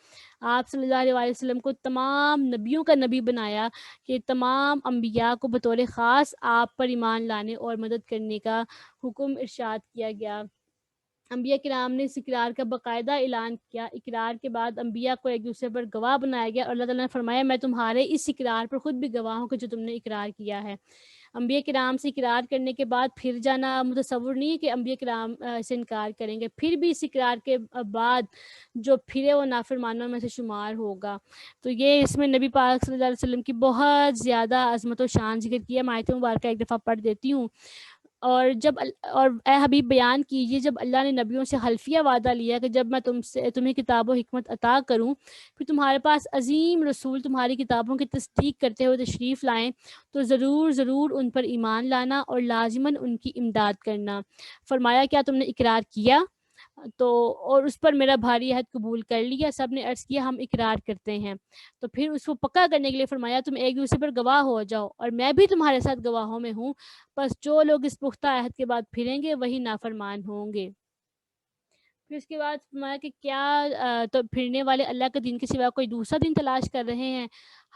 آپ صلی اللہ علیہ وسلم کو تمام نبیوں کا نبی بنایا کہ تمام انبیاء کو بطور خاص آپ پر ایمان لانے اور مدد کرنے کا حکم ارشاد کیا گیا۔ انبیاء کرام نے اس اقرار کا باقاعدہ اعلان کیا، اقرار کے بعد انبیاء کو ایک دوسرے پر گواہ بنایا گیا، اور اللہ تعالیٰ نے فرمایا میں تمہارے اس اقرار پر خود بھی گواہ ہوں کہ جو تم نے اقرار کیا ہے۔ انبیاء کرام سے اقرار کرنے کے بعد پھر جانا متصور نہیں ہے کہ انبیاء کرام سے انکار کریں گے، پھر بھی اس اقرار کے بعد جو پھرے وہ نافرمانوں میں سے شمار ہوگا۔ تو یہ اس میں نبی پاک صلی اللہ علیہ وسلم کی بہت زیادہ عظمت و شان ذکر کیا۔ میں آیت مبارکہ ایک دفعہ پڑھ دیتی ہوں۔ اور اور اے حبیب بیان کیجیے جب اللہ نے نبیوں سے حلفیہ وعدہ لیا کہ جب میں تمہیں کتاب و حکمت عطا کروں پھر تمہارے پاس عظیم رسول تمہاری کتابوں کی تصدیق کرتے ہوئے تشریف لائیں تو ضرور ضرور ان پر ایمان لانا اور لازماً ان کی امداد کرنا۔ فرمایا کیا تم نے اقرار کیا؟ تو اور اس پر میرا بھاری عہد قبول کر لیا؟ سب نے عرض کیا ہم اقرار کرتے ہیں۔ تو پھر اس کو پکا کرنے کے لیے فرمایا تم ایک دوسرے پر گواہ ہو جاؤ اور میں بھی تمہارے ساتھ گواہوں میں ہوں، بس جو لوگ اس پختہ عہد کے بعد پھریں گے وہی نافرمان ہوں گے۔ پھر اس کے بعد فرمایا کہ کیا تو پھرنے والے اللہ کے دین کے سوا کوئی دوسرا دین تلاش کر رہے ہیں،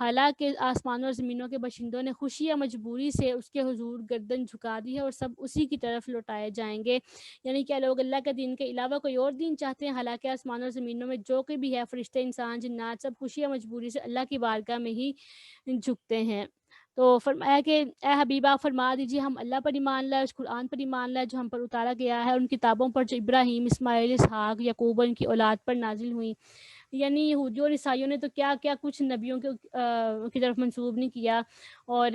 حالانکہ آسمانوں اور زمینوں کے باشندوں نے خوشی یا مجبوری سے اس کے حضور گردن جھکا دی ہے اور سب اسی کی طرف لوٹائے جائیں گے۔ یعنی کیا لوگ اللہ کے دین کے علاوہ کوئی اور دین چاہتے ہیں، حالانکہ آسمانوں اور زمینوں میں جو کوئی بھی ہے، فرشتے، انسان، جنات، سب خوشی یا مجبوری سے اللہ کی بارگاہ میں ہی جھکتے ہیں۔ تو فرمایا کہ اے حبیبہ فرما دیجیے ہم اللہ پر ایمان لائے، اس قرآن پر ایمان لائے جو ہم پر اتارا گیا ہے، ان کتابوں پر جو ابراہیم، اسماعیل، اسحاق، یعقوب اور ان کی اولاد پر نازل ہوئیں۔ یعنی یہودیوں اور عیسائیوں نے تو کیا کیا کچھ نبیوں کی طرف منسوب نہیں کیا، اور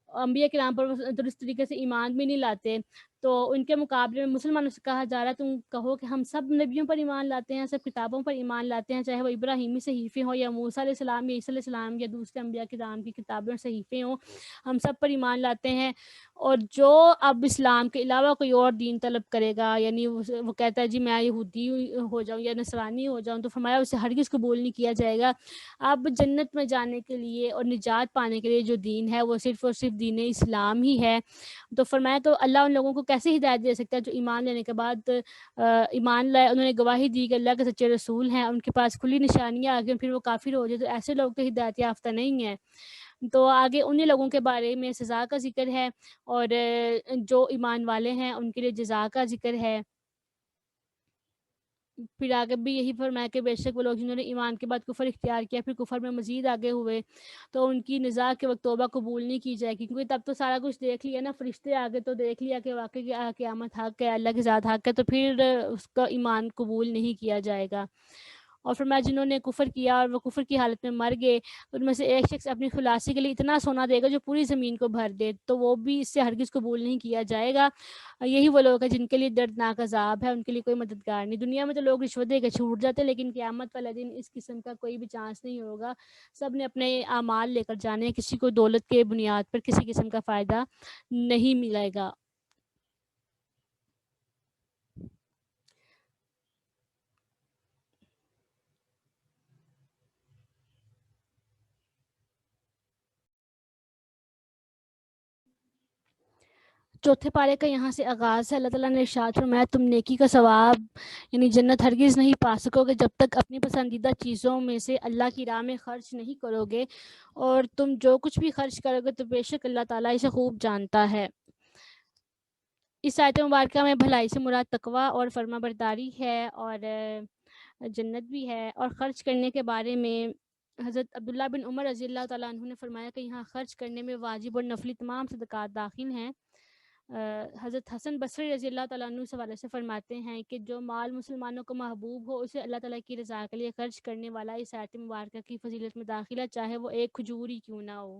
انبیاء کرام پر درست طریقے سے ایمان بھی نہیں لاتے۔ تو ان کے مقابلے میں مسلمانوں سے کہا جا رہا ہے تم کہو کہ ہم سب نبیوں پر ایمان لاتے ہیں، سب کتابوں پر ایمان لاتے ہیں، چاہے وہ ابراہیمی صحیفے ہوں یا موسیٰ علیہ السلام یا عیسیٰ علیہ السلام یا دوسرے انبیاء کرام کی کتابیں اور صحیفے ہوں، ہم سب پر ایمان لاتے ہیں۔ اور جو اب اسلام کے علاوہ کوئی اور دین طلب کرے گا، یعنی وہ کہتا ہے جی میں یہودی ہو جاؤں یا نصرانی ہو جاؤں، تو فرمایا اسے ہرگز قبول نہیں کیا جائے گا۔ اب جنت میں جانے کے لیے اور نجات پانے کے لیے جو دین ہے وہ صرف اور صرف دین اسلام ہی ہے۔ تو فرمایا تو اللہ ان لوگوں کو کیسے ہدایت دے سکتا ہے جو ایمان لینے کے بعد ایمان لائے، انہوں نے گواہی دی کہ اللہ کے سچے رسول ہیں، ان کے پاس کھلی نشانیاں آ گئی، پھر وہ کافر ہو جائے، تو ایسے لوگ تو ہدایت یافتہ نہیں ہیں۔ تو آگے انہیں لوگوں کے بارے میں سزا کا ذکر ہے، اور جو ایمان والے ہیں ان کے لیے جزا کا ذکر ہے۔ پھر آگے بھی یہی فرمایا کہ بے شک وہ لوگ جنہوں نے ایمان کے بعد کفر اختیار کیا پھر کفر میں مزید آگے ہوئے تو ان کی نزاع کے وقت توبہ قبول نہیں کی جائے گی، کیونکہ تب تو سارا کچھ دیکھ لیا نا، فرشتے آگے تو دیکھ لیا کہ واقعی قیامت حق ہے، اللہ کی ذات حق ہے، تو پھر اس کا ایمان قبول نہیں کیا جائے گا۔ اور فرمایا جنہوں نے کفر کیا اور وہ کفر کی حالت میں مر گئے، ان میں سے ایک شخص اپنی خلاصی کے لیے اتنا سونا دے گا جو پوری زمین کو بھر دے، تو وہ بھی اس سے ہرگز قبول نہیں کیا جائے گا۔ یہی وہ لوگ ہیں جن کے لیے دردناک عذاب ہے، ان کے لیے کوئی مددگار نہیں۔ دنیا میں تو لوگ رشوت دے کے چھوٹ جاتے، لیکن قیامت والے دن اس قسم کا کوئی بھی چانس نہیں ہوگا، سب نے اپنے اعمال لے کر جانے، کسی کو دولت کے بنیاد پر کسی قسم کا فائدہ نہیں ملے گا۔ چوتھے پارے کا یہاں سے آغاز ہے۔ اللہ تعالیٰ نے ارشاد فرمایا تم نیکی کا ثواب یعنی جنت ہرگز نہیں پا سکو گے جب تک اپنی پسندیدہ چیزوں میں سے اللہ کی راہ میں خرچ نہیں کرو گے، اور تم جو کچھ بھی خرچ کرو گے تو بے شک اللہ تعالیٰ اسے خوب جانتا ہے۔ اس آیت مبارکہ میں بھلائی سے مراد تقوی اور فرما برداری ہے، اور جنت بھی ہے۔ اور خرچ کرنے کے بارے میں حضرت عبداللہ بن عمر رضی اللہ تعالیٰ عنہ نے فرمایا کہ یہاں خرچ کرنے میں واجب اور نفلی تمام صدقات داخل ہیں۔ حضرت حسن بصری رضی اللہ تعالیٰ عنہ اس حوالے سے فرماتے ہیں کہ جو مال مسلمانوں کو محبوب ہو اسے اللہ تعالیٰ کی رضا کے لیے خرچ کرنے والا اس آیت مبارکہ کی فضیلت میں داخل ہے، چاہے وہ ایک کھجور ہی کیوں نہ ہو۔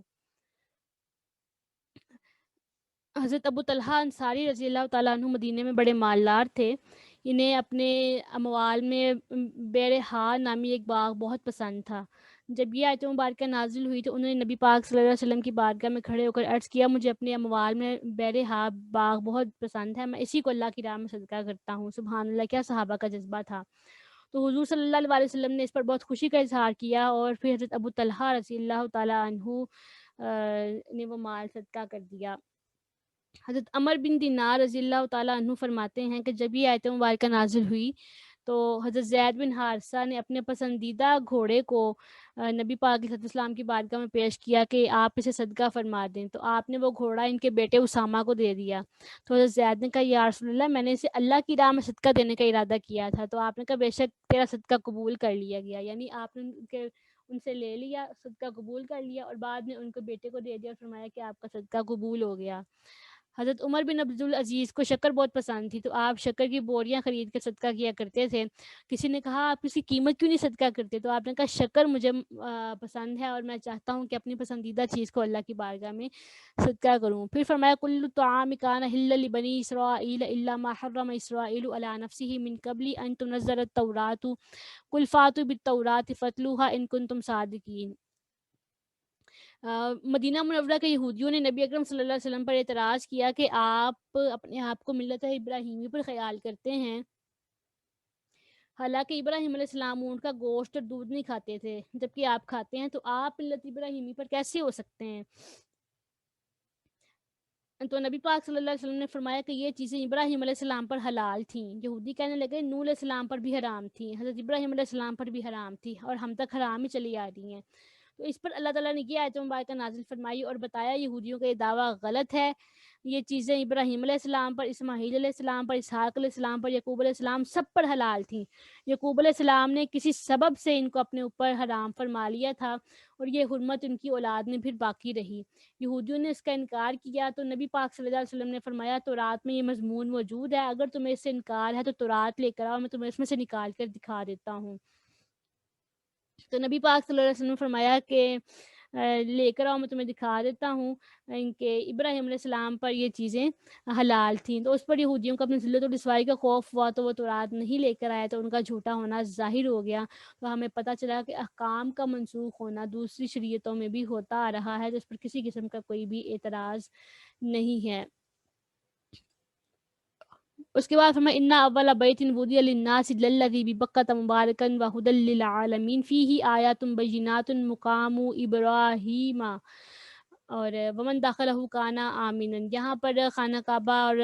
حضرت ابو طلحہ انصاری رضی اللہ تعالیٰ عنہ مدینے میں بڑے مالدار تھے، انہیں اپنے اموال میں بیرہا نامی ایک باغ بہت پسند تھا۔ جب یہ آیت مبارکہ نازل ہوئی تو انہوں نے نبی پاک صلی اللہ علیہ وسلم کی بارگاہ میں کھڑے ہو کر عرض کیا مجھے اپنے اموال میں بیرہا باغ بہت پسند ہے، میں اسی کو اللہ کی راہ میں صدقہ کرتا ہوں۔ سبحان اللہ، کیا صحابہ کا جذبہ تھا۔ تو حضور صلی اللہ علیہ وسلم نے اس پر بہت خوشی کا اظہار کیا، اور پھر حضرت ابو طلحہ رضی اللہ تعالیٰ عنہ نے وہ مال صدقہ کر دیا۔ حضرت عمر بن دینار رضی اللہ تعالیٰ عنہ فرماتے ہیں کہ جب یہ آیت مبارکہ نازل ہوئی تو حضرت زید بن حارثہ نے اپنے پسندیدہ گھوڑے کو نبی پاک علیہ السلام کی بارگاہ میں پیش کیا کہ آپ اسے صدقہ فرما دیں، تو آپ نے وہ گھوڑا ان کے بیٹے اسامہ کو دے دیا۔ تو حضرت زید نے کہا یا رسول اللہ میں نے اسے اللہ کی راہ میں صدقہ دینے کا ارادہ کیا تھا، تو آپ نے کہا بے شک تیرا صدقہ قبول کر لیا گیا، یعنی آپ نے ان سے لے لیا، صدقہ قبول کر لیا اور بعد میں ان کو بیٹے کو دے دیا اور فرمایا کہ آپ کا صدقہ قبول ہو گیا۔ حضرت عمر بن عبدالعزیز کو شکر بہت پسند تھی، تو آپ شکر کی بوریاں خرید کے صدقہ کیا کرتے تھے۔ کسی نے کہا آپ اس کی قیمت کیوں نہیں صدقہ کرتے؟ تو آپ نے کہا شکر مجھے پسند ہے اور میں چاہتا ہوں کہ اپنی پسندیدہ چیز کو اللہ کی بارگاہ میں صدقہ کروں۔ پھر فرمایا کل طعام کان حلا لبنی اسرائیل الا ما حرم اسرائیل علی نفسہ من قبل ان تنزل التوراۃ قل فاتوا بالتوراۃ فاتلوها ان کنتم صادقین۔ مدینہ منورہ کے یہودیوں نے نبی اکرم صلی اللہ علیہ وسلم پر اعتراض کیا کہ آپ اپنے آپ کو ملت ابراہیمی پر خیال کرتے ہیں، حالانکہ ابراہیم علیہ السلام اونٹ کا گوشت اور دودھ نہیں کھاتے تھے، جبکہ آپ کھاتے ہیں، تو آپ ملت ابراہیمی پر کیسے ہو سکتے ہیں؟ تو نبی پاک صلی اللہ علیہ وسلم نے فرمایا کہ یہ چیزیں ابراہیم علیہ السلام پر حلال تھیں۔ یہودی کہنے لگے نوح علیہ السلام پر بھی حرام تھیں، حضرت ابراہیم علیہ السلام پر بھی حرام تھی اور ہم تک حرام ہی چلی آ رہی ہیں۔ تو اس پر اللہ تعالیٰ نے یہ آیت مبارکہ نازل فرمائی اور بتایا یہودیوں کا یہ دعویٰ غلط ہے۔ یہ چیزیں ابراہیم علیہ السلام پر، اسماعیل علیہ السلام پر، اسحاق علیہ السلام پر، یعقوب علیہ السلام سب پر حلال تھیں۔ یعقوب علیہ السلام نے کسی سبب سے ان کو اپنے اوپر حرام فرما لیا تھا اور یہ حرمت ان کی اولاد میں پھر باقی رہی۔ یہودیوں نے اس کا انکار کیا تو نبی پاک صلی اللہ علیہ وسلم نے فرمایا تورات میں یہ مضمون موجود ہے، اگر تمہیں اس سے انکار ہے تو تورات لے کر آؤ، میں تمہیں اس میں سے نکال کر دکھا دیتا ہوں۔ تو نبی پاک صلی اللہ علیہ وسلم نے فرمایا کہ لے کر آؤ، میں تمہیں دکھا دیتا ہوں کہ ابراہیم علیہ السلام پر یہ چیزیں حلال تھیں۔ تو اس پر یہودیوں کو اپنی ذلت و رسوائی کا خوف ہوا تو وہ تورات نہیں لے کر آئے، تو ان کا جھوٹا ہونا ظاہر ہو گیا۔ تو ہمیں پتہ چلا کہ احکام کا منسوخ ہونا دوسری شریعتوں میں بھی ہوتا آ رہا ہے، جس پر کسی قسم کا کوئی بھی اعتراض نہیں ہے۔ اس کے بعد فرمایا انا اول بیت وضع للناس للذی ببکۃ مبارکا وہدی للعالمین فیہ آیات بینات مقام ابراہیم اور ومن داخلہ کان آمنا۔ یہاں پر خانہ کعبہ اور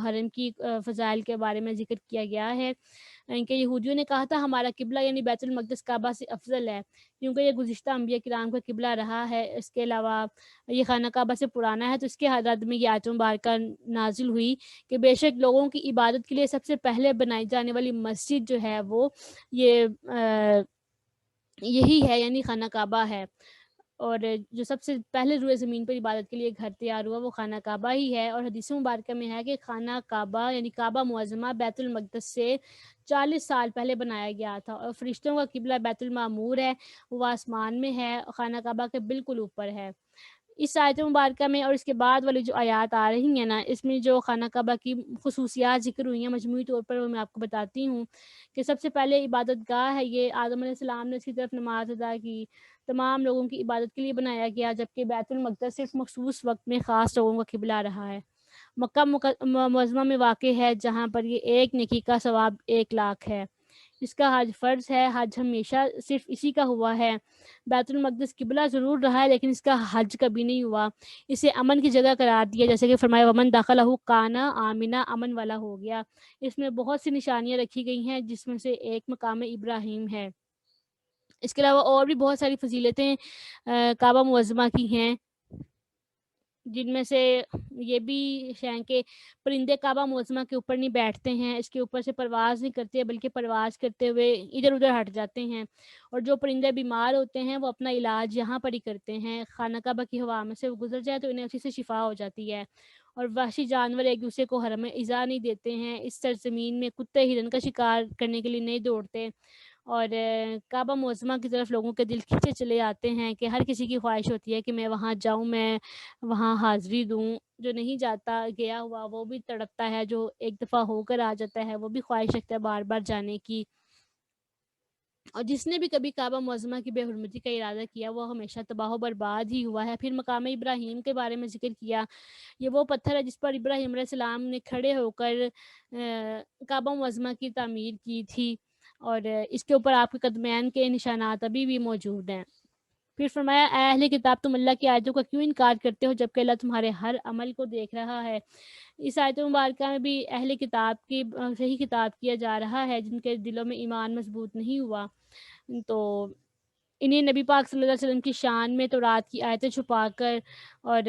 حرم کی فضائل کے بارے میں ذکر کیا گیا ہے کہ یہودیوں نے کہا تھا ہمارا قبلہ یعنی بیت المقدس کعبہ سے افضل ہے، کیونکہ یہ گزشتہ انبیاء کرام کا قبلہ رہا ہے، اس کے علاوہ یہ خانہ کعبہ سے پرانا ہے۔ تو اس کے رد میں یہ آیت مبارکہ نازل ہوئی کہ بے شک لوگوں کی عبادت کے لیے سب سے پہلے بنائی جانے والی مسجد جو ہے وہ یہ یہی ہے، یعنی خانہ کعبہ ہے، اور جو سب سے پہلے روئے زمین پر عبادت کے لیے گھر تیار ہوا وہ خانہ کعبہ ہی ہے۔ اور حدیث مبارکہ میں ہے کہ خانہ کعبہ یعنی کعبہ معظمہ بیت المقدس سے 40 سال پہلے بنایا گیا تھا، اور فرشتوں کا قبلہ بیت المعمور ہے، وہ آسمان میں ہے، خانہ کعبہ کے بالکل اوپر ہے۔ اس آیت مبارکہ میں اور اس کے بعد والی جو آیات آ رہی ہیں نا، اس میں جو خانہ کعبہ کی خصوصیات ذکر ہوئی ہیں مجموعی طور پر وہ میں آپ کو بتاتی ہوں کہ سب سے پہلے عبادت گاہ ہے یہ، آدم علیہ السلام نے اس کی طرف نماز ادا کی، تمام لوگوں کی عبادت کے لیے بنایا گیا، جبکہ بیت المقدس صرف مخصوص وقت میں خاص لوگوں کا قبلہ رہا ہے۔ مکہ معظمہ میں واقع ہے جہاں پر یہ ایک نیکی کا ثواب 1,00,000 ہے۔ اس کا حج فرض ہے، حج ہمیشہ صرف اسی کا ہوا ہے۔ بیت المقدس قبلہ ضرور رہا ہے لیکن اس کا حج کبھی نہیں ہوا، اسے امن کی جگہ قرار دیا، جیسے کہ فرمایا ومن داخلہ کانا آمنا، امن والا ہو گیا۔ اس میں بہت سی نشانیاں رکھی گئی ہیں جس میں سے ایک مقام ابراہیم ہے۔ اس کے علاوہ اور بھی بہت ساری فضیلتیں کعبہ معظمہ کی ہیں، جن میں سے یہ بھی ہیں کہ پرندے کعبہ معظمہ کے اوپر نہیں بیٹھتے ہیں، اس کے اوپر سے پرواز نہیں کرتے بلکہ پرواز کرتے ہوئے ادھر ادھر ہٹ جاتے ہیں، اور جو پرندے بیمار ہوتے ہیں وہ اپنا علاج یہاں پر ہی کرتے ہیں، خانہ کعبہ کی ہوا میں سے وہ گزر جائے تو انہیں اسی سے شفا ہو جاتی ہے، اور وحشی جانور ایک دوسرے کو حرم میں ایذا نہیں دیتے ہیں، اس سرزمین میں کتے ہرن کا شکار کرنے کے لیے نہیں دوڑتے، اور کعبہ معظمہ کی طرف لوگوں کے دل کھینچے چلے آتے ہیں کہ ہر کسی کی خواہش ہوتی ہے کہ میں وہاں جاؤں، میں وہاں حاضری دوں، جو نہیں جاتا گیا ہوا وہ بھی تڑپتا ہے، جو ایک دفعہ ہو کر آ جاتا ہے وہ بھی خواہش رکھتا ہے بار بار جانے کی، اور جس نے بھی کبھی کعبہ معظمہ کی بے حرمتی کا ارادہ کیا وہ ہمیشہ تباہ و برباد ہی ہوا ہے۔ پھر مقام ابراہیم کے بارے میں ذکر کیا، یہ وہ پتھر ہے جس پر ابراہیم علیہ السلام نے کھڑے ہو کر کعبہ معظمہ کی تعمیر کی تھی، اور اس کے اوپر آپ کے قدمین کے نشانات ابھی بھی موجود ہیں۔ پھر فرمایا اے اہل کتاب تم اللہ کی آیتوں کا کیوں انکار کرتے ہو جبکہ اللہ تمہارے ہر عمل کو دیکھ رہا ہے۔ اس آیت مبارکہ میں بھی اہل کتاب کی صحیح خطاب کیا جا رہا ہے جن کے دلوں میں ایمان مضبوط نہیں ہوا، تو انہیں نبی پاک صلی اللہ علیہ وسلم کی شان میں تورات کی آیتیں چھپا کر اور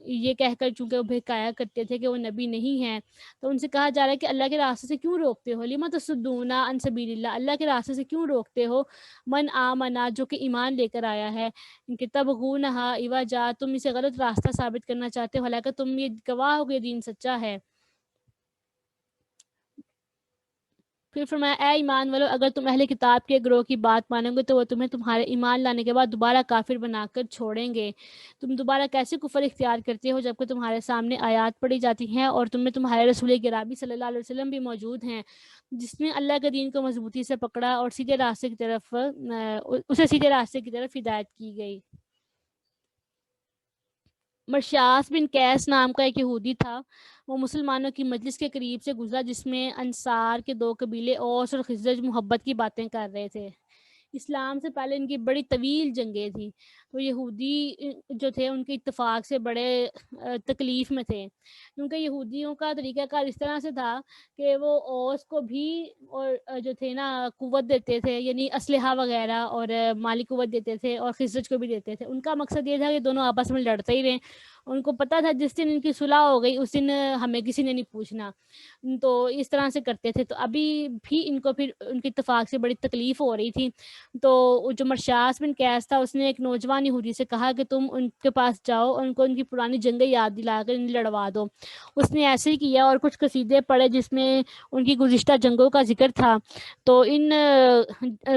یہ کہہ کر چونکہ وہ بہکایا کرتے تھے کہ وہ نبی نہیں ہیں، تو ان سے کہا جا رہا ہے کہ اللہ کے راستے سے کیوں روکتے ہو؟ لِمَ تَصُدُّونَ عَن سَبِيلِ اللَّهِ، اللہ کے راستے سے کیوں روکتے ہو؟ من آمنا، جو کہ ایمان لے کر آیا ہے، ان کے تبغونها عوجا، تم اسے غلط راستہ ثابت کرنا چاہتے ہو، حالانکہ تم یہ گواہ ہو کہ یہ دین سچا ہے۔ پھر فرمایا اے ایمان والو، اگر تم اہل کتاب کے گروہ کی بات مانو گے تو وہ تمہیں تمہارے ایمان لانے کے بعد دوبارہ کافر بنا کر چھوڑیں گے۔ تم دوبارہ کیسے کفر اختیار کرتے ہو جبکہ تمہارے سامنے آیات پڑھی جاتی ہیں اور تم میں تمہارے رسول گرامی صلی اللہ علیہ وسلم بھی موجود ہیں، جس نے اللہ کے دین کو مضبوطی سے پکڑا اور سیدھے راستے کی طرف اسے سیدھے راستے کی طرف ہدایت کی گئی۔ مرشاس بن قیس نام کا ایک یہودی تھا، وہ مسلمانوں کی مجلس کے قریب سے گزرا جس میں انصار کے دو قبیلے اوس اور خزرج محبت کی باتیں کر رہے تھے۔ اسلام سے پہلے ان کی بڑی طویل جنگیں تھیں، تو یہودی جو تھے ان کے اتفاق سے بڑے تکلیف میں تھے، کیونکہ یہودیوں کا طریقہ کار اس طرح سے تھا کہ وہ اوس کو بھی اور جو تھے نا قوت دیتے تھے، یعنی اسلحہ وغیرہ اور مالی قوت دیتے تھے، اور خزرج کو بھی دیتے تھے۔ ان کا مقصد یہ تھا کہ دونوں آپس میں لڑتے ہی رہیں، ان کو پتہ تھا جس دن ان کی صلح ہو گئی اس دن ہمیں کسی نے نہیں پوچھنا، تو اس طرح سے کرتے تھے۔ تو ابھی بھی ان کو پھر ان کے اتفاق سے بڑی تکلیف ہو رہی تھی، تو جو مرشاس بن قیس تھا اس نے ایک نوجوان یہودی سے کہا کہ تم ان کے پاس جاؤ اور ان کو ان کی پرانی جنگیں یاد دلا کر انہیں لڑوا دو۔ اس نے ایسے ہی کیا اور کچھ قصیدے پڑھے جس میں ان کی گزشتہ جنگوں کا ذکر تھا، تو ان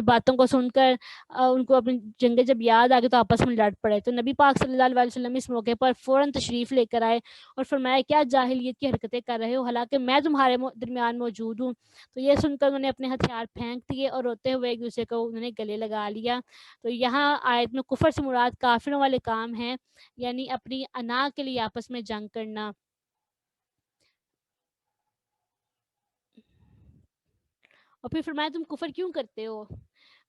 باتوں کو سن کر ان کو اپنی جنگیں جب یاد آ گئی تو آپس میں لڑ پڑے۔ تو نبی پاک صلی اللہ علیہ وسلم اس موقع پر فوراً تشریف لے کر آئے اور فرمایا کیا جاہلیت کی حرکتیں کر رہے ہو، حالانکہ میں تمہارے درمیان موجود ہوں۔ تو یہ سن کر انہوں نے اپنے ہتھیار پھینک دیے اور روتے ہوئے ایک دوسرے کو انہوں نے گلے لگا لیا۔ تو یہاں آیت میں کفر سے مراد کافروں والے کام ہیں، یعنی اپنی انا کے لیے آپس میں جنگ کرنا۔ اور پھر فرمایا تم کفر کیوں کرتے ہو؟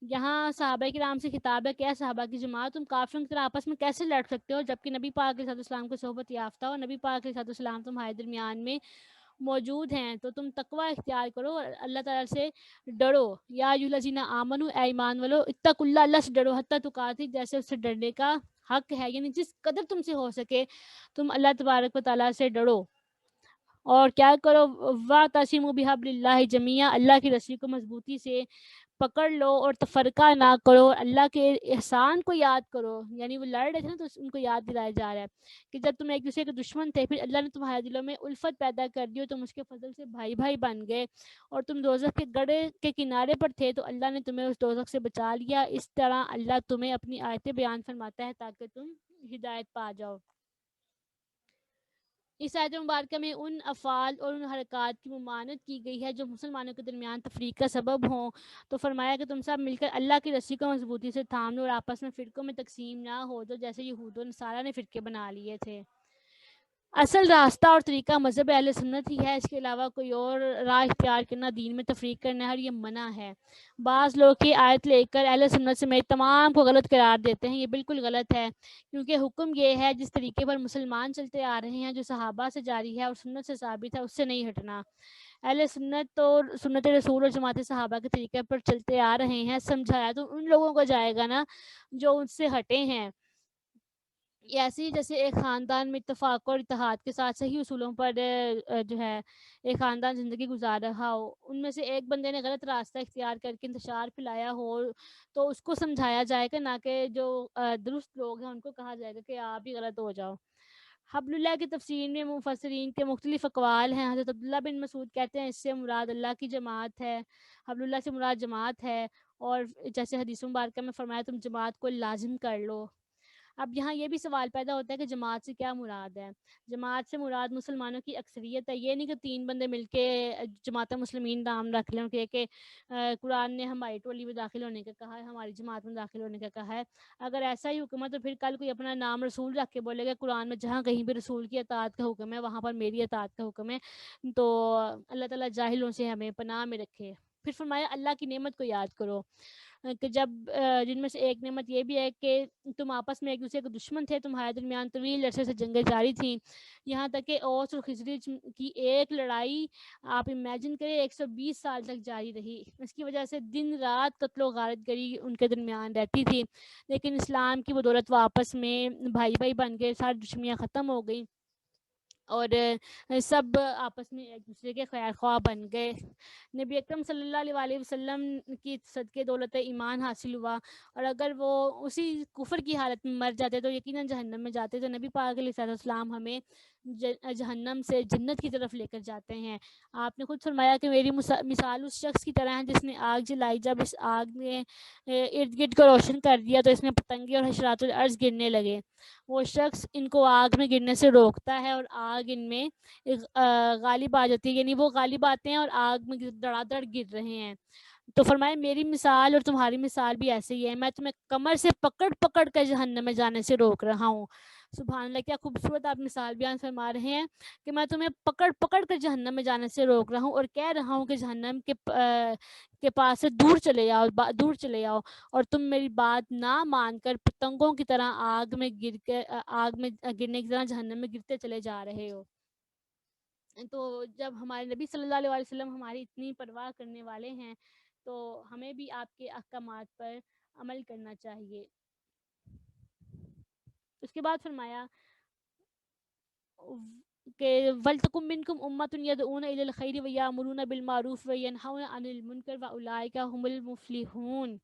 یہاں صحابہ کرام سے خطاب ہے کہ اے صحابہ کی جماعت، تم کافروں کی طرح آپس میں کیسے لڑ سکتے ہو جبکہ نبی پاک علیہ السلام کو صحبت یافتہ ہو، نبی پاک علیہ السلام تمہارے درمیان میں موجود ہیں، تو تم تقوی اختیار کرو اور اللہ تعالیٰ سے ڈرو۔ یا ایھا الذین آمنو، اے ایمان والو، اتقوا اللہ، اللہ سے ڈرو، حتی تقاتی، جیسے اس سے ڈرنے کا حق ہے، یعنی جس قدر تم سے ہو سکے تم اللہ تبارک و تعالیٰ سے ڈرو اور کیا کرو، واعتصموا بحبل اللہ جمیعا، اللہ کی رسی کو مضبوطی سے پکڑ لو اور تفرقہ نہ کرو، اللہ کے احسان کو یاد کرو، یعنی وہ لڑ رہے تھے نا تو ان کو یاد دلایا جا رہا ہے کہ جب تم ایک دوسرے کے دشمن تھے پھر اللہ نے تمہارے دلوں میں الفت پیدا کر دی اور تم اس کے فضل سے بھائی بھائی بن گئے، اور تم دوزخ کے گڑھے کے کنارے پر تھے تو اللہ نے تمہیں اس دوزخ سے بچا لیا۔ اس طرح اللہ تمہیں اپنی آیتیں بیان فرماتا ہے تاکہ تم ہدایت پا جاؤ۔ اس آیت مبارکہ میں ان افعال اور ان حرکات کی ممانعت کی گئی ہے جو مسلمانوں کے درمیان تفریق کا سبب ہوں، تو فرمایا کہ تم سب مل کر اللہ کی رسی کو مضبوطی سے تھام لو اور آپس میں فرقوں میں تقسیم نہ ہو دو جیسے یہود و نصارہ نے فرقے بنا لیے تھے۔ اصل راستہ اور طریقہ مذہب اہل سنت ہی ہے، اس کے علاوہ کوئی اور راہ اختیار کرنا دین میں تفریق کرنا ہے اور یہ منع ہے۔ بعض لوگ یہ آیت لے کر اہل سنت سمیت تمام کو غلط قرار دیتے ہیں، یہ بالکل غلط ہے، کیونکہ حکم یہ ہے جس طریقے پر مسلمان چلتے آ رہے ہیں جو صحابہ سے جاری ہے اور سنت سے ثابت ہے اس سے نہیں ہٹنا۔ اہل سنت اور سنت رسول اور جماعت صحابہ کے طریقے پر چلتے آ رہے ہیں، سمجھایا تو ان لوگوں کو جائے گا نا جو ان سے ہٹے ہیں۔ یہ ایسے ہی جیسے ایک خاندان میں اتفاق اور اتحاد کے ساتھ صحیح اصولوں پر جو ہے ایک خاندان زندگی گزار رہا ہو، ان میں سے ایک بندے نے غلط راستہ اختیار کر کے انتشار پھیلایا ہو تو اس کو سمجھایا جائے گا، نہ کہ جو درست لوگ ہیں ان کو کہا جائے گا کہ آپ بھی غلط ہو جاؤ۔ حبل اللہ کی تفسیر میں مفسرین کے مختلف اقوال ہیں۔ حضرت عبداللہ بن مسعود کہتے ہیں اس سے مراد اللہ کی جماعت ہے، حبل اللہ سے مراد جماعت ہے، اور جیسے حدیث مبارکہ میں فرمایا تم جماعت کو لازم کر لو۔ اب یہاں یہ بھی سوال پیدا ہوتا ہے کہ جماعت سے کیا مراد ہے؟ جماعت سے مراد مسلمانوں کی اکثریت ہے، یہ نہیں کہ تین بندے مل کے جماعت مسلمین نام رکھ لیں کہ قرآن نے ہماری ٹولی میں داخل ہونے کا کہا ہے، ہماری جماعت میں داخل ہونے کا کہا ہے۔ اگر ایسا ہی حکم ہے تو پھر کل کوئی اپنا نام رسول رکھ کے بولے گا قرآن میں جہاں کہیں بھی رسول کی اطاعت کا حکم ہے وہاں پر میری اطاعت کا حکم ہے، تو اللہ تعالیٰ جاہلوں سے ہمیں پناہ میں رکھے۔ پھر فرمایا اللہ کی نعمت کو یاد کرو۔ کہ جب جن میں سے ایک نعمت یہ بھی ہے کہ تم آپس میں ایک دوسرے کے دشمن تھے، تمہارے درمیان طویل عرصے سے جنگیں جاری تھیں، یہاں تک کہ اوس اور خزرج کی ایک لڑائی آپ امیجن کریں 120 سال تک جاری رہی۔ اس کی وجہ سے دن رات قتل و غارت گری ان کے درمیان رہتی تھی، لیکن اسلام کی بدولت وہ آپس میں بھائی بھائی بن گئے، ساری دشمنیاں ختم ہو گئیں اور سب آپس میں ایک دوسرے کے خیر خواہ بن گئے۔ نبی اکرم صلی اللہ علیہ وآلہ وسلم کی صدقے دولت ایمان حاصل ہوا، اور اگر وہ اسی کفر کی حالت میں مر جاتے تو یقیناً جہنم میں جاتے۔ تو نبی پاک علیہ السلام ہمیں جہنم سے جنت کی طرف لے کر جاتے ہیں۔ آپ نے خود فرمایا کہ میری مثال اس شخص کی طرح ہے جس نے آگ جلائی، جب اس آگ نے ارد گرد کو روشن کر دیا تو اس میں پتنگے اور حشرات الارض گرنے لگے۔ وہ شخص ان کو آگ میں گرنے سے روکتا ہے اور آگ ان میں غالب آ جاتی ہے، یعنی وہ غالب آتے ہیں اور آگ میں دڑا دڑ گر رہے ہیں۔ تو فرمایا میری مثال اور تمہاری مثال بھی ایسے ہی ہے، میں تمہیں کمر سے پکڑ پکڑ کر جہنم میں جانے سے روک رہا ہوں۔ سبحان اللہ، کیا خوبصورت آپ مثال بیان فرما رہے ہیں کہ میں تمہیں پکڑ پکڑ کر جہنم میں جانے سے روک رہا ہوں اور کہہ رہا ہوں کہ جہنم کے پاس سے دور چلے جاؤ، دور چلے جاؤ، اور تم میری بات نہ مان کر پتنگوں کی طرح آگ میں گرنے کی طرح جہنم میں گرتے چلے جا رہے ہو۔ تو جب ہمارے نبی صلی اللہ علیہ وسلم ہماری اتنی پرواہ کرنے والے ہیں تو ہمیں بھی آپ کے احکامات پر عمل کرنا چاہیے۔ اس کے بعد فرمایا کہ وَلْتَكُن مِّنكُمْ أُمَّةٌ يَدْعُونَ إِلَى الْخَيْرِ وَيَأْمُرُونَ بِالْمَعْرُوفِ وَيَنْهَوْنَ عَنِ الْمُنكَرِ وَأُولَٰئِكَ هُمُ الْمُفْلِحُونَ۔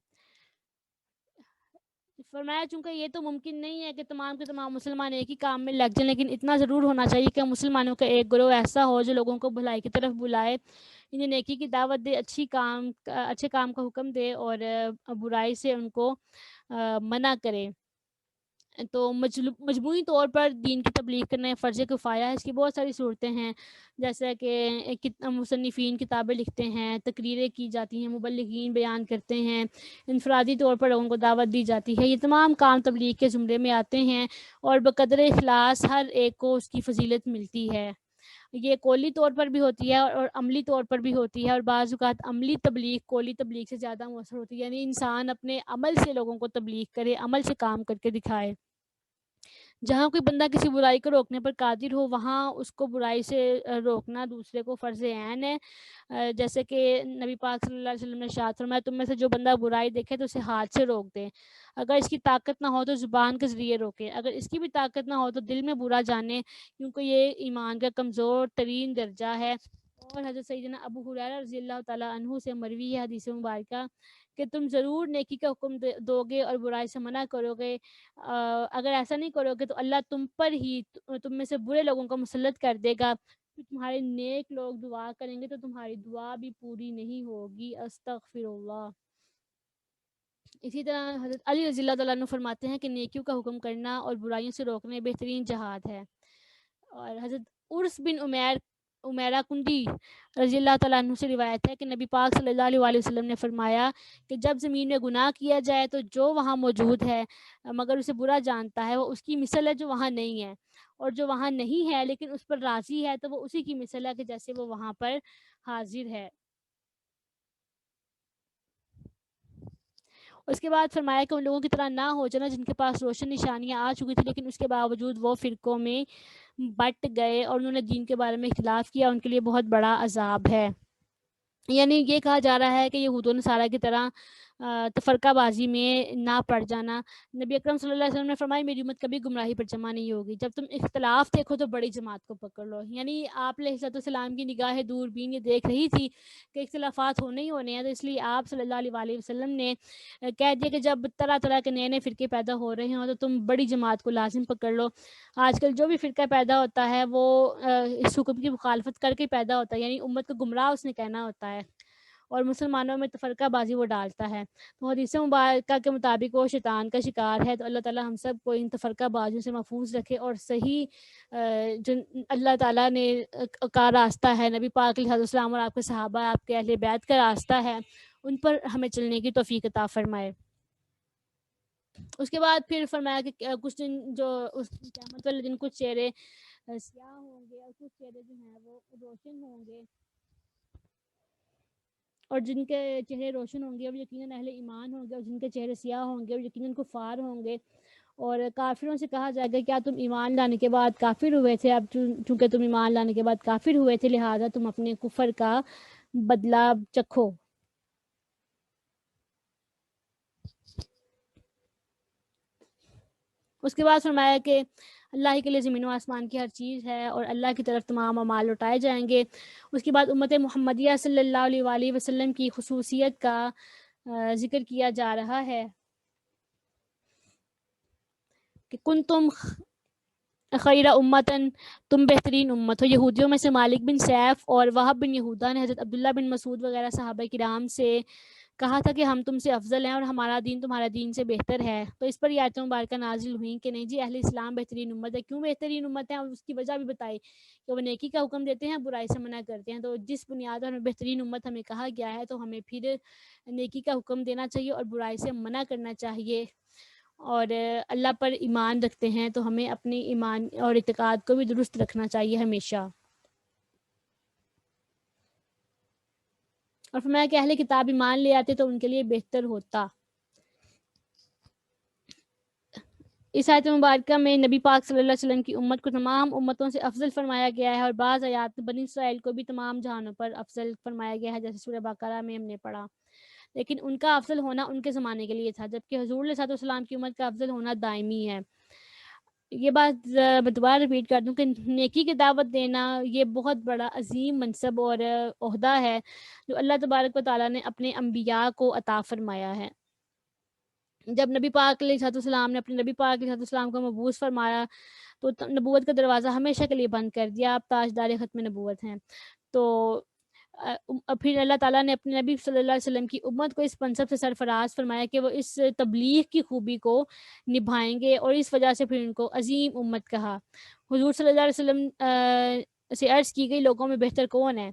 فرمایا چونکہ یہ تو ممکن نہیں ہے کہ تمام کے تمام مسلمان ایک ہی کام میں لگ جائیں، لیکن اتنا ضرور ہونا چاہیے کہ مسلمانوں کا ایک گروہ ایسا ہو جو لوگوں کو بھلائی کی طرف بلائے، انہیں نیکی کی دعوت دے، اچھے کام کا حکم دے اور برائی سے ان کو منع کرے۔ تو مجموعی طور پر دین کی تبلیغ کرنا فرض کفایہ ہے۔ اس کی بہت ساری صورتیں ہیں، جیسا کہ مصنفین کتابیں لکھتے ہیں، تقریریں کی جاتی ہیں، مبلغین بیان کرتے ہیں، انفرادی طور پر لوگوں کو دعوت دی جاتی ہے، یہ تمام کام تبلیغ کے زمرے میں آتے ہیں اور بقدر اخلاص ہر ایک کو اس کی فضیلت ملتی ہے۔ یہ قولی طور پر بھی ہوتی ہے اور عملی طور پر بھی ہوتی ہے، اور بعض اوقات عملی تبلیغ قولی تبلیغ سے زیادہ مؤثر ہوتی ہے، یعنی انسان اپنے عمل سے لوگوں کو تبلیغ کرے، عمل سے کام کر کے دکھائے۔ جہاں کوئی بندہ کسی برائی کو روکنے پر قادر ہو وہاں اس کو برائی سے روکنا دوسرے کو فرض عین ہے، جیسے کہ نبی پاک صلی اللہ علیہ وسلم نے ارشاد فرمایا تم میں سے جو بندہ برائی دیکھے تو اسے ہاتھ سے روک دے، اگر اس کی طاقت نہ ہو تو زبان کے ذریعے روکے، اگر اس کی بھی طاقت نہ ہو تو دل میں برا جانے، کیونکہ یہ ایمان کا کمزور ترین درجہ ہے۔ اور حضرت سیدنا ابو ہریرہ رضی اللہ تعالیٰ عنہ سے مروی ہے حدیث مبارکہ کہ تم ضرور نیکی کا حکم دو گے اور برائی سے منع کرو گے، اگر ایسا نہیں کرو گے تو اللہ تم میں سے برے لوگوں کو مسلط کر دے گا، پھر تمہارے نیک لوگ دعا کریں گے تو تمہاری دعا بھی پوری نہیں ہوگی، استغفر اللہ۔ اسی طرح حضرت علی رضی اللہ تعالیٰ عنہ فرماتے ہیں کہ نیکیوں کا حکم کرنا اور برائیوں سے روکنے بہترین جہاد ہے۔ اور حضرت عرس بن عمیرہ کنڈی رضی اللہ تعالیٰ عنہ سے روایت ہے کہ نبی پاک صلی اللہ علیہ وسلم نے فرمایا کہ جب زمین میں گناہ کیا جائے تو جو وہاں موجود ہے مگر اسے برا جانتا ہے وہ اس کی مثل ہے جو وہاں نہیں ہے، اور جو وہاں نہیں ہے لیکن اس پر راضی ہے تو وہ اسی کی مثل ہے کہ جیسے وہ وہاں پر حاضر ہے۔ اس کے بعد فرمایا کہ ان لوگوں کی طرح نہ ہو جانا جن کے پاس روشن نشانیاں آ چکی تھیں لیکن اس کے باوجود وہ فرقوں میں بٹ گئے اور انہوں نے دین کے بارے میں اختلاف کیا، ان کے لیے بہت بڑا عذاب ہے۔ یعنی یہ کہا جا رہا ہے کہ یہود و نصارہ کی طرح تفرقہ بازی میں نہ پڑ جانا۔ نبی اکرم صلی اللہ علیہ وسلم نے فرمایا میری امت کبھی گمراہی پر جمع نہیں ہوگی، جب تم اختلاف دیکھو تو بڑی جماعت کو پکڑ لو۔ یعنی آپ علیہ السلام کی نگاہ دوربین یہ دیکھ رہی تھی کہ اختلافات ہونے ہی ہونے ہیں، تو اس لیے آپ صلی اللہ علیہ وسلم نے کہہ دیا کہ جب طرح طرح کے نئے نئے فرقے پیدا ہو رہے ہوں تو تم بڑی جماعت کو لازم پکڑ لو۔ آج کل جو بھی فرقہ پیدا ہوتا ہے وہ اس حکم کی مخالفت کر کے پیدا ہوتا ہے، یعنی امت کو گمراہ اس نے کہنا ہوتا ہے اور مسلمانوں میں تفرقہ بازی وہ ڈالتا ہے۔ تو حدیث مبارکہ کے مطابق وہ شیطان کا شکار ہے، تو اللہ تعالیٰ ہم سب کو ان تفرقہ بازیوں سے محفوظ رکھے اور صحیح جو اللہ تعالیٰ نے کا راستہ ہے، نبی پاک علیہ السلام اور آپ کے صحابہ آپ کے اہل بیت کا راستہ ہے، ان پر ہمیں چلنے کی توفیق عطا فرمائے۔ اس کے بعد پھر فرمایا کہ کچھ دن جو اس قیامت والے دن کچھ چہرے سیاہ ہوں گے اور کچھ چہرے جو ہیں وہ روشن ہوں گے، اور جن کے چہرے روشن ہوں گے وہ یقیناً اہل ایمان ہوں گے، اور جن کے چہرے سیاہ ہوں گے وہ یقیناً کفار ہوں گے۔ اور کافروں سے کہا جائے گا کیا تم ایمان لانے کے بعد کافر ہوئے تھے؟ اب چونکہ تم ایمان لانے کے بعد کافر ہوئے تھے لہٰذا تم اپنے کفر کا بدلہ چکھو۔ اس کے بعد فرمایا کہ اللہ ہی کے لیے زمین و آسمان کی ہر چیز ہے اور اللہ کی طرف تمام اعمال لوٹائے جائیں گے۔ اس کے بعد امت محمدیہ صلی اللہ علیہ وآلہ وسلم کی خصوصیت کا ذکر کیا جا رہا ہے کہ کنتم خیر امتن، تم بہترین امت ہو۔ یہودیوں میں سے مالک بن سیف اور وہب بن یہودہ نے حضرت عبداللہ بن مسعود وغیرہ صحابہ کرام سے کہا تھا کہ ہم تم سے افضل ہیں اور ہمارا دین تمہارا دین سے بہتر ہے۔ تو اس پر یہ آیت مبارکہ نازل ہوئیں کہ نہیں جی اہل اسلام بہترین امت ہے۔ کیوں بہترین امت ہے؟ اور اس کی وجہ بھی بتائی کہ وہ نیکی کا حکم دیتے ہیں، برائی سے منع کرتے ہیں۔ تو جس بنیاد پر ہمیں بہترین امت ہمیں کہا گیا ہے تو ہمیں پھر نیکی کا حکم دینا چاہیے اور برائی سے منع کرنا چاہیے۔ اور اللہ پر ایمان رکھتے ہیں تو ہمیں اپنی ایمان اور اعتقاد کو بھی درست رکھنا چاہیے ہمیشہ۔ اور فرمایا کہ اہل کتاب ایمان لے آتے تو ان کے لیے بہتر ہوتا۔ اس آیت مبارکہ میں نبی پاک صلی اللہ علیہ وسلم کی امت کو تمام امتوں سے افضل فرمایا گیا ہے، اور بعض آیات میں بنی اسرائیل کو بھی تمام جہانوں پر افضل فرمایا گیا ہے، جیسے سورہ بقرہ میں ہم نے پڑھا۔ لیکن ان کا افضل ہونا ان کے زمانے کے لیے تھا، جبکہ حضور علیہ السلام کی امت کا افضل ہونا دائمی ہے۔ یہ بات میں دوبارہ ریپیٹ کر دوں کہ نیکی کی دعوت دینا یہ بہت بڑا عظیم منصب اور عہدہ ہے جو اللہ تبارک و تعالیٰ نے اپنے انبیاء کو عطا فرمایا ہے۔ جب نبی پاک علیہ السلام نے اپنے نبی پاک علیہ السلام کو مبعوث فرمایا تو نبوت کا دروازہ ہمیشہ کے لیے بند کر دیا، آپ تاجدار ختم نبوت ہیں۔ تو پھر اللہ تعالیٰ نے اپنے نبی صلی اللہ علیہ وسلم کی امت کو اس منصب سے سرفراز فرمایا کہ وہ اس تبلیغ کی خوبی کو نبھائیں گے، اور اس وجہ سے پھر ان کو عظیم امت کہا۔ حضور صلی اللہ علیہ وسلم سے عرض کی گئی لوگوں میں بہتر کون ہے؟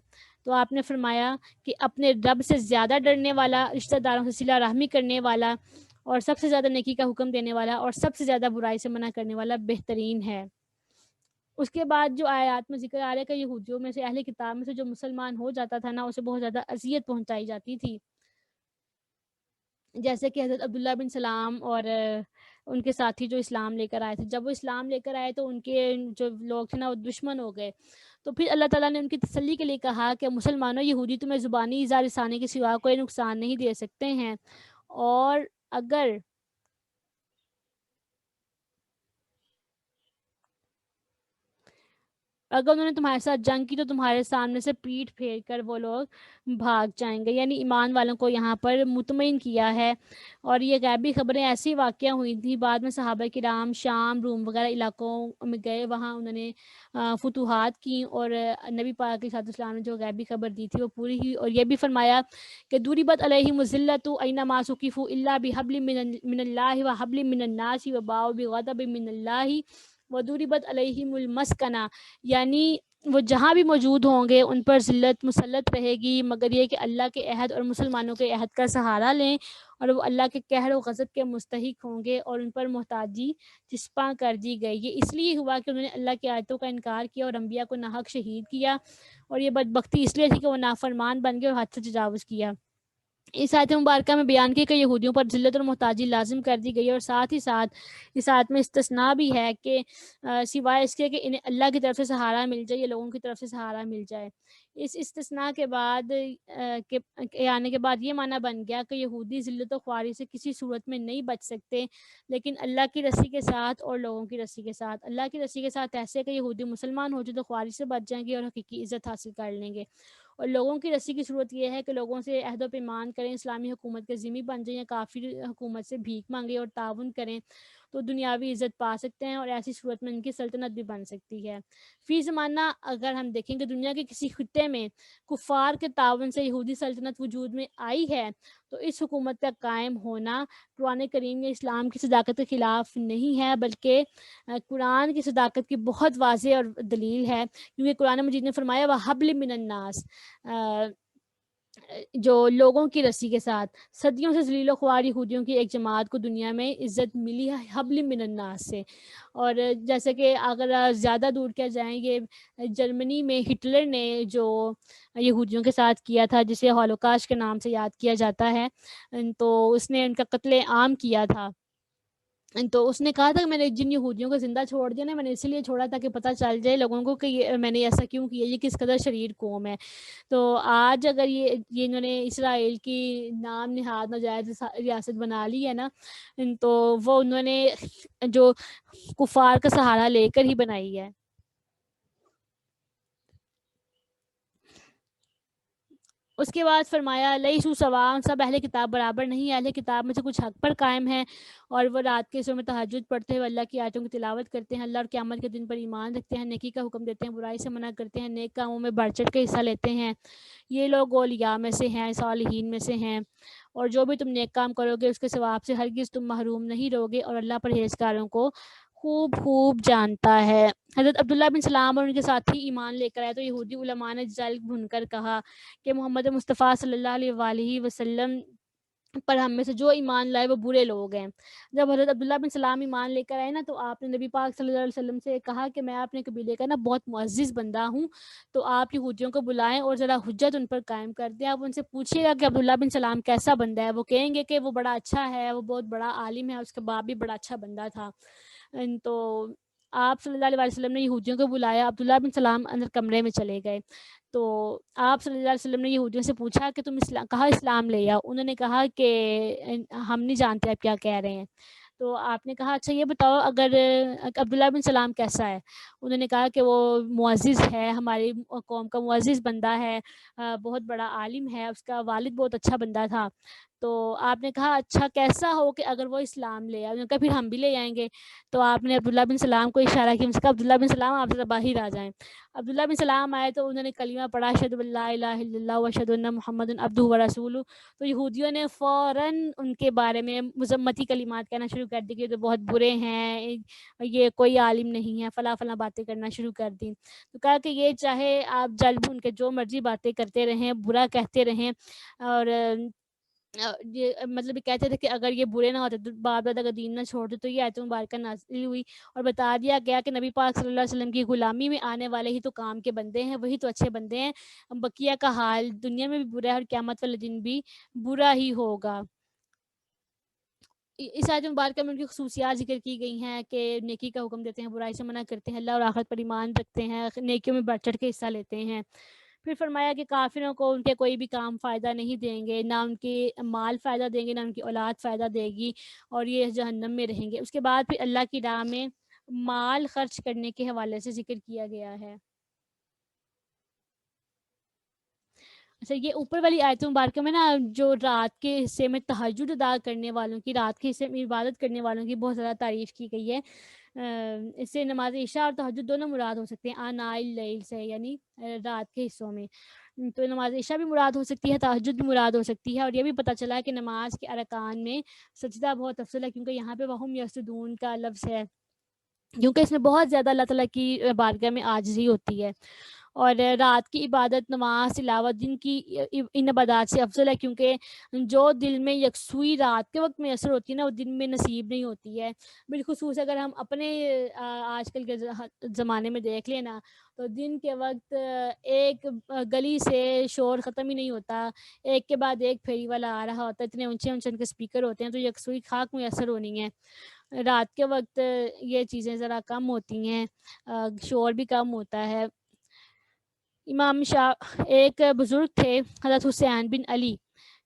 تو آپ نے فرمایا کہ اپنے رب سے زیادہ ڈرنے والا، رشتہ داروں سے صلہ رحمی کرنے والا، اور سب سے زیادہ نیکی کا حکم دینے والا، اور سب سے زیادہ برائی سے منع کرنے والا بہترین ہے۔ اس کے بعد جو آیات میں ذکر آ رہا ہے کہ یہودیوں میں سے اہل کتاب میں سے جو مسلمان ہو جاتا تھا نا اسے بہت زیادہ اذیت پہنچائی جاتی تھی، جیسے کہ حضرت عبداللہ بن سلام اور ان کے ساتھی جو اسلام لے کر آئے تھے۔ جب وہ اسلام لے کر آئے تو ان کے جو لوگ تھے نا وہ دشمن ہو گئے۔ تو پھر اللہ تعالیٰ نے ان کی تسلی کے لیے کہا کہ مسلمانوں یہودی تمہیں زبانی ایذا رسانے کے سوا کوئی نقصان نہیں دے سکتے ہیں، اور اگر انہوں نے تمہارے ساتھ جنگ کی تو تمہارے سامنے سے پیٹھ پھیر کر وہ لوگ بھاگ جائیں گے۔ یعنی ایمان والوں کو یہاں پر مطمئن کیا ہے۔ اور یہ غیبی خبریں ایسی واقعہ ہوئی تھیں، بعد میں صحابہ کرام شام، روم وغیرہ علاقوں میں گئے، وہاں انہوں نے فتوحات کی، اور نبی پاک علیہ السلام نے جو غیبی خبر دی تھی وہ پوری ہوئی۔ اور یہ بھی فرمایا کہ ضربت علیہم الذلۃ اینما ثقفوا الا بحبل من اللہ وحبل من الناس وباؤوا بغضب من اللہ وضربت علیہم المسکنہ، یعنی وہ جہاں بھی موجود ہوں گے ان پر ذلت مسلط رہے گی، مگر یہ کہ اللہ کے عہد اور مسلمانوں کے عہد کا سہارا لیں، اور وہ اللہ کے قہر و غضب کے مستحق ہوں گے، اور ان پر محتاجی چسپاں کر دی گئی۔ یہ اس لیے ہوا کہ انہوں نے اللہ کی آیتوں کا انکار کیا اور انبیاء کو ناحق شہید کیا، اور یہ بدبختی اس لیے تھی کہ وہ نافرمان بن گئے اور حد سے تجاوز کیا۔ اس آیت مبارکہ میں بیان کی کہ یہودیوں پر ذلت اور محتاجی لازم کر دی گئی، اور ساتھ ہی ساتھ اس آیت میں استثناء بھی ہے کہ سوائے اس کے کہ انہیں اللہ کی طرف سے سہارا مل جائے یا لوگوں کی طرف سے سہارا مل جائے۔ اس استثناء کے بعد آنے کے بعد یہ معنی بن گیا کہ یہودی ذلت و خواری سے کسی صورت میں نہیں بچ سکتے، لیکن اللہ کی رسی کے ساتھ اور لوگوں کی رسی کے ساتھ۔ اللہ کی رسی کے ساتھ ایسے کہ یہودی مسلمان ہو جائے تو خواری سے بچ جائیں گے اور حقیقی عزت حاصل کر لیں گے، اور لوگوں کی رسی کی صورت یہ ہے کہ لوگوں سے عہد و پیمان کریں، اسلامی حکومت کے ذمہ بن جائیں یا کافر حکومت سے بھیک مانگیں اور تعاون کریں تو دنیاوی عزت پا سکتے ہیں، اور ایسی صورت میں ان کی سلطنت بھی بن سکتی ہے۔ فی زمانہ اگر ہم دیکھیں کہ دنیا کے کسی خطے میں کفار کے تعاون سے یہودی سلطنت وجود میں آئی ہے تو اس حکومت کا قائم ہونا قرآن کریم یا اسلام کی صداقت کے خلاف نہیں ہے، بلکہ قرآن کی صداقت کی بہت واضح اور دلیل ہے، کیونکہ قرآن مجید نے فرمایا وَحَبْلٍ مِّنَ النَّاسِ، جو لوگوں کی رسی کے ساتھ صدیوں سے ذلیل و خوار یہودیوں کی ایک جماعت کو دنیا میں عزت ملی ہے حبل من الناس سے. اور جیسے کہ اگر زیادہ دور کیا جائیں، یہ جرمنی میں ہٹلر نے جو یہودیوں کے ساتھ کیا تھا، جسے ہولوکاسٹ کے نام سے یاد کیا جاتا ہے، تو اس نے ان کا قتل عام کیا تھا. تو اس نے کہا تھا کہ میں نے جن یہودیوں کو زندہ چھوڑ دیا نا، میں نے اسی لیے چھوڑا تاکہ پتہ چل جائے لوگوں کو کہ میں نے ایسا کیوں کیا، یہ کس قدر شریر قوم ہے. تو آج اگر یہ انہوں نے اسرائیل کی نام نہاد ناجائز ریاست بنا لی ہے نا، تو وہ انہوں نے جو کفار کا سہارا لے کر ہی بنائی ہے. اس کے بعد فرمایا لیسو سواء، سب اہل کتاب برابر نہیں، اہل کتاب میں سے کچھ حق پر قائم ہیں اور وہ رات کے حصوں میں تہجد پڑھتے ہوئے اللہ کی آیتوں کی تلاوت کرتے ہیں، اللہ اور قیامت کے دن پر ایمان رکھتے ہیں، نیکی کا حکم دیتے ہیں، برائی سے منع کرتے ہیں، نیک کاموں میں بڑھ چڑھ کے حصہ لیتے ہیں. یہ لوگ اولیاء میں سے ہیں، صالحین میں سے ہیں، اور جو بھی تم نیک کام کرو گے اس کے ثواب سے ہرگز تم محروم نہیں رہو گے، اور اللہ پرہیزگاروں کو خوب خوب جانتا ہے. حضرت عبداللہ بن سلام اور ان کے ساتھی ایمان لے کر آئے تو یہودی علماء نے جل بھن کر کہا کہ محمد مصطفیٰ صلی اللہ علیہ وآلہ وسلم پر ہم میں سے جو ایمان لائے وہ برے لوگ ہیں. جب حضرت عبداللہ بن سلام ایمان لے کر آئے نا، تو آپ نے نبی پاک صلی اللہ علیہ وسلم سے کہا کہ میں اپنے قبیلے کا نا بہت معزز بندہ ہوں، تو آپ یہودیوں کو بلائیں اور ذرا حجت ان پر قائم کر دیں. آپ ان سے پوچھیے گا کہ عبداللہ بن سلام کیسا بندہ ہے، وہ کہیں گے کہ وہ بڑا اچھا ہے، وہ بہت بڑا عالم ہے، اس کا باپ بھی بڑا اچھا بندہ تھا. تو آپ صلی اللہ علیہ وسلم نے یہودیوں کو بلایا، عبداللہ بن سلام اندر کمرے میں چلے گئے. تو آپ صلی اللہ علیہ وسلم نے یہودیوں سے پوچھا کہ تم کہا اسلام لے آؤ. انہوں نے کہا کہ ہم نہیں جانتے آپ کیا کہہ رہے ہیں. تو آپ نے کہا اچھا یہ بتاؤ اگر عبداللہ بن سلام کیسا ہے. انہوں نے کہا کہ وہ معزز ہے، ہماری قوم کا معزز بندہ ہے، بہت بڑا عالم ہے، اس کا والد بہت اچھا بندہ تھا. تو آپ نے کہا اچھا کیسا ہو کہ اگر وہ اسلام لے آئے. انہوں نے کہا پھر ہم بھی لے آئیں گے. تو آپ نے عبداللہ بن سلام کو اشارہ کیا، اس کا عبداللہ بن سلام آپ ذرا باہر آ جائیں. عبداللہ بن سلام آئے تو انہوں نے کلمہ پڑھا اشہد ان لا الہ الا اللہ واشہد ان محمد عبدہ ورسولہ. تو یہودیوں نے فوراً ان کے بارے میں مذمتی کلمات کہنا شروع کر دی کہ یہ تو بہت برے ہیں، یہ کوئی عالم نہیں ہے، فلاں فلاں باتیں کرنا شروع کر دی. تو کہا کہ یہ چاہے آپ جل بھن کے جو مرضی باتیں کرتے رہیں، برا کہتے رہیں، اور یہ مطلب یہ کہتے تھے کہ اگر یہ برے نہ ہوتے تو باپ دادا کا دین نہ چھوڑتے. تو یہ آیت مبارکہ نازل ہوئی اور بتا دیا گیا کہ نبی پاک صلی اللہ علیہ وسلم کی غلامی میں آنے والے ہی تو کام کے بندے ہیں، وہی تو اچھے بندے ہیں. بقیہ کا حال دنیا میں بھی برا ہے اور قیامت والے دن بھی برا ہی ہوگا. اس آیت مبارکہ میں ان کی خصوصیات ذکر کی گئی ہیں کہ نیکی کا حکم دیتے ہیں، برائی سے منع کرتے ہیں، اللہ اور آخرت پر ایمان رکھتے ہیں، نیکیوں میں بڑھ چڑھ کے حصہ لیتے ہیں. پھر فرمایا کہ کافروں کو ان کے کوئی بھی کام فائدہ نہیں دیں گے، نہ ان کے مال فائدہ دیں گے، نہ ان کی اولاد فائدہ دے گی، اور یہ جہنم میں رہیں گے. اس کے بعد پھر اللہ کی راہ میں مال خرچ کرنے کے حوالے سے ذکر کیا گیا ہے. اچھا یہ اوپر والی آیت مبارکہ میں نا جو رات کے حصے میں تہجد ادا کرنے والوں کی، رات کے حصے میں عبادت کرنے والوں کی بہت زیادہ تعریف کی گئی ہے. اس سے نماز عشاء اور تہجد دونوں مراد ہو سکتے ہیں آناء اللیل سے، یعنی رات کے حصوں میں. تو نماز عشاء بھی مراد ہو سکتی ہے، تہجد بھی مراد ہو سکتی ہے. اور یہ بھی پتہ چلا ہے کہ نماز کے ارکان میں سجدہ بہت افضل ہے، کیونکہ یہاں پہ وہم یسجدون کا لفظ ہے، کیونکہ اس میں بہت زیادہ اللہ تعالیٰ کی بارگاہ میں عاجزی ہوتی ہے. اور رات کی عبادت، نماز، تلاوت دن کی ان عبادات سے افضل ہے، کیونکہ جو دل میں یکسوئی رات کے وقت میسر ہوتی ہے نا، وہ دن میں نصیب نہیں ہوتی ہے. بالخصوص اگر ہم اپنے آج کل کے زمانے میں دیکھ لیں نا، تو دن کے وقت ایک گلی سے شور ختم ہی نہیں ہوتا، ایک کے بعد ایک پھیری والا آ رہا ہوتا ہے، اتنے اونچے اونچے ان کے اسپیکر ہوتے ہیں. تو یکسوئی خاک میسر ہونی ہے. رات کے وقت یہ چیزیں ذرا کم ہوتی ہیں، شور بھی کم ہوتا ہے. امام ایک بزرگ تھے حضرت حسین بن علی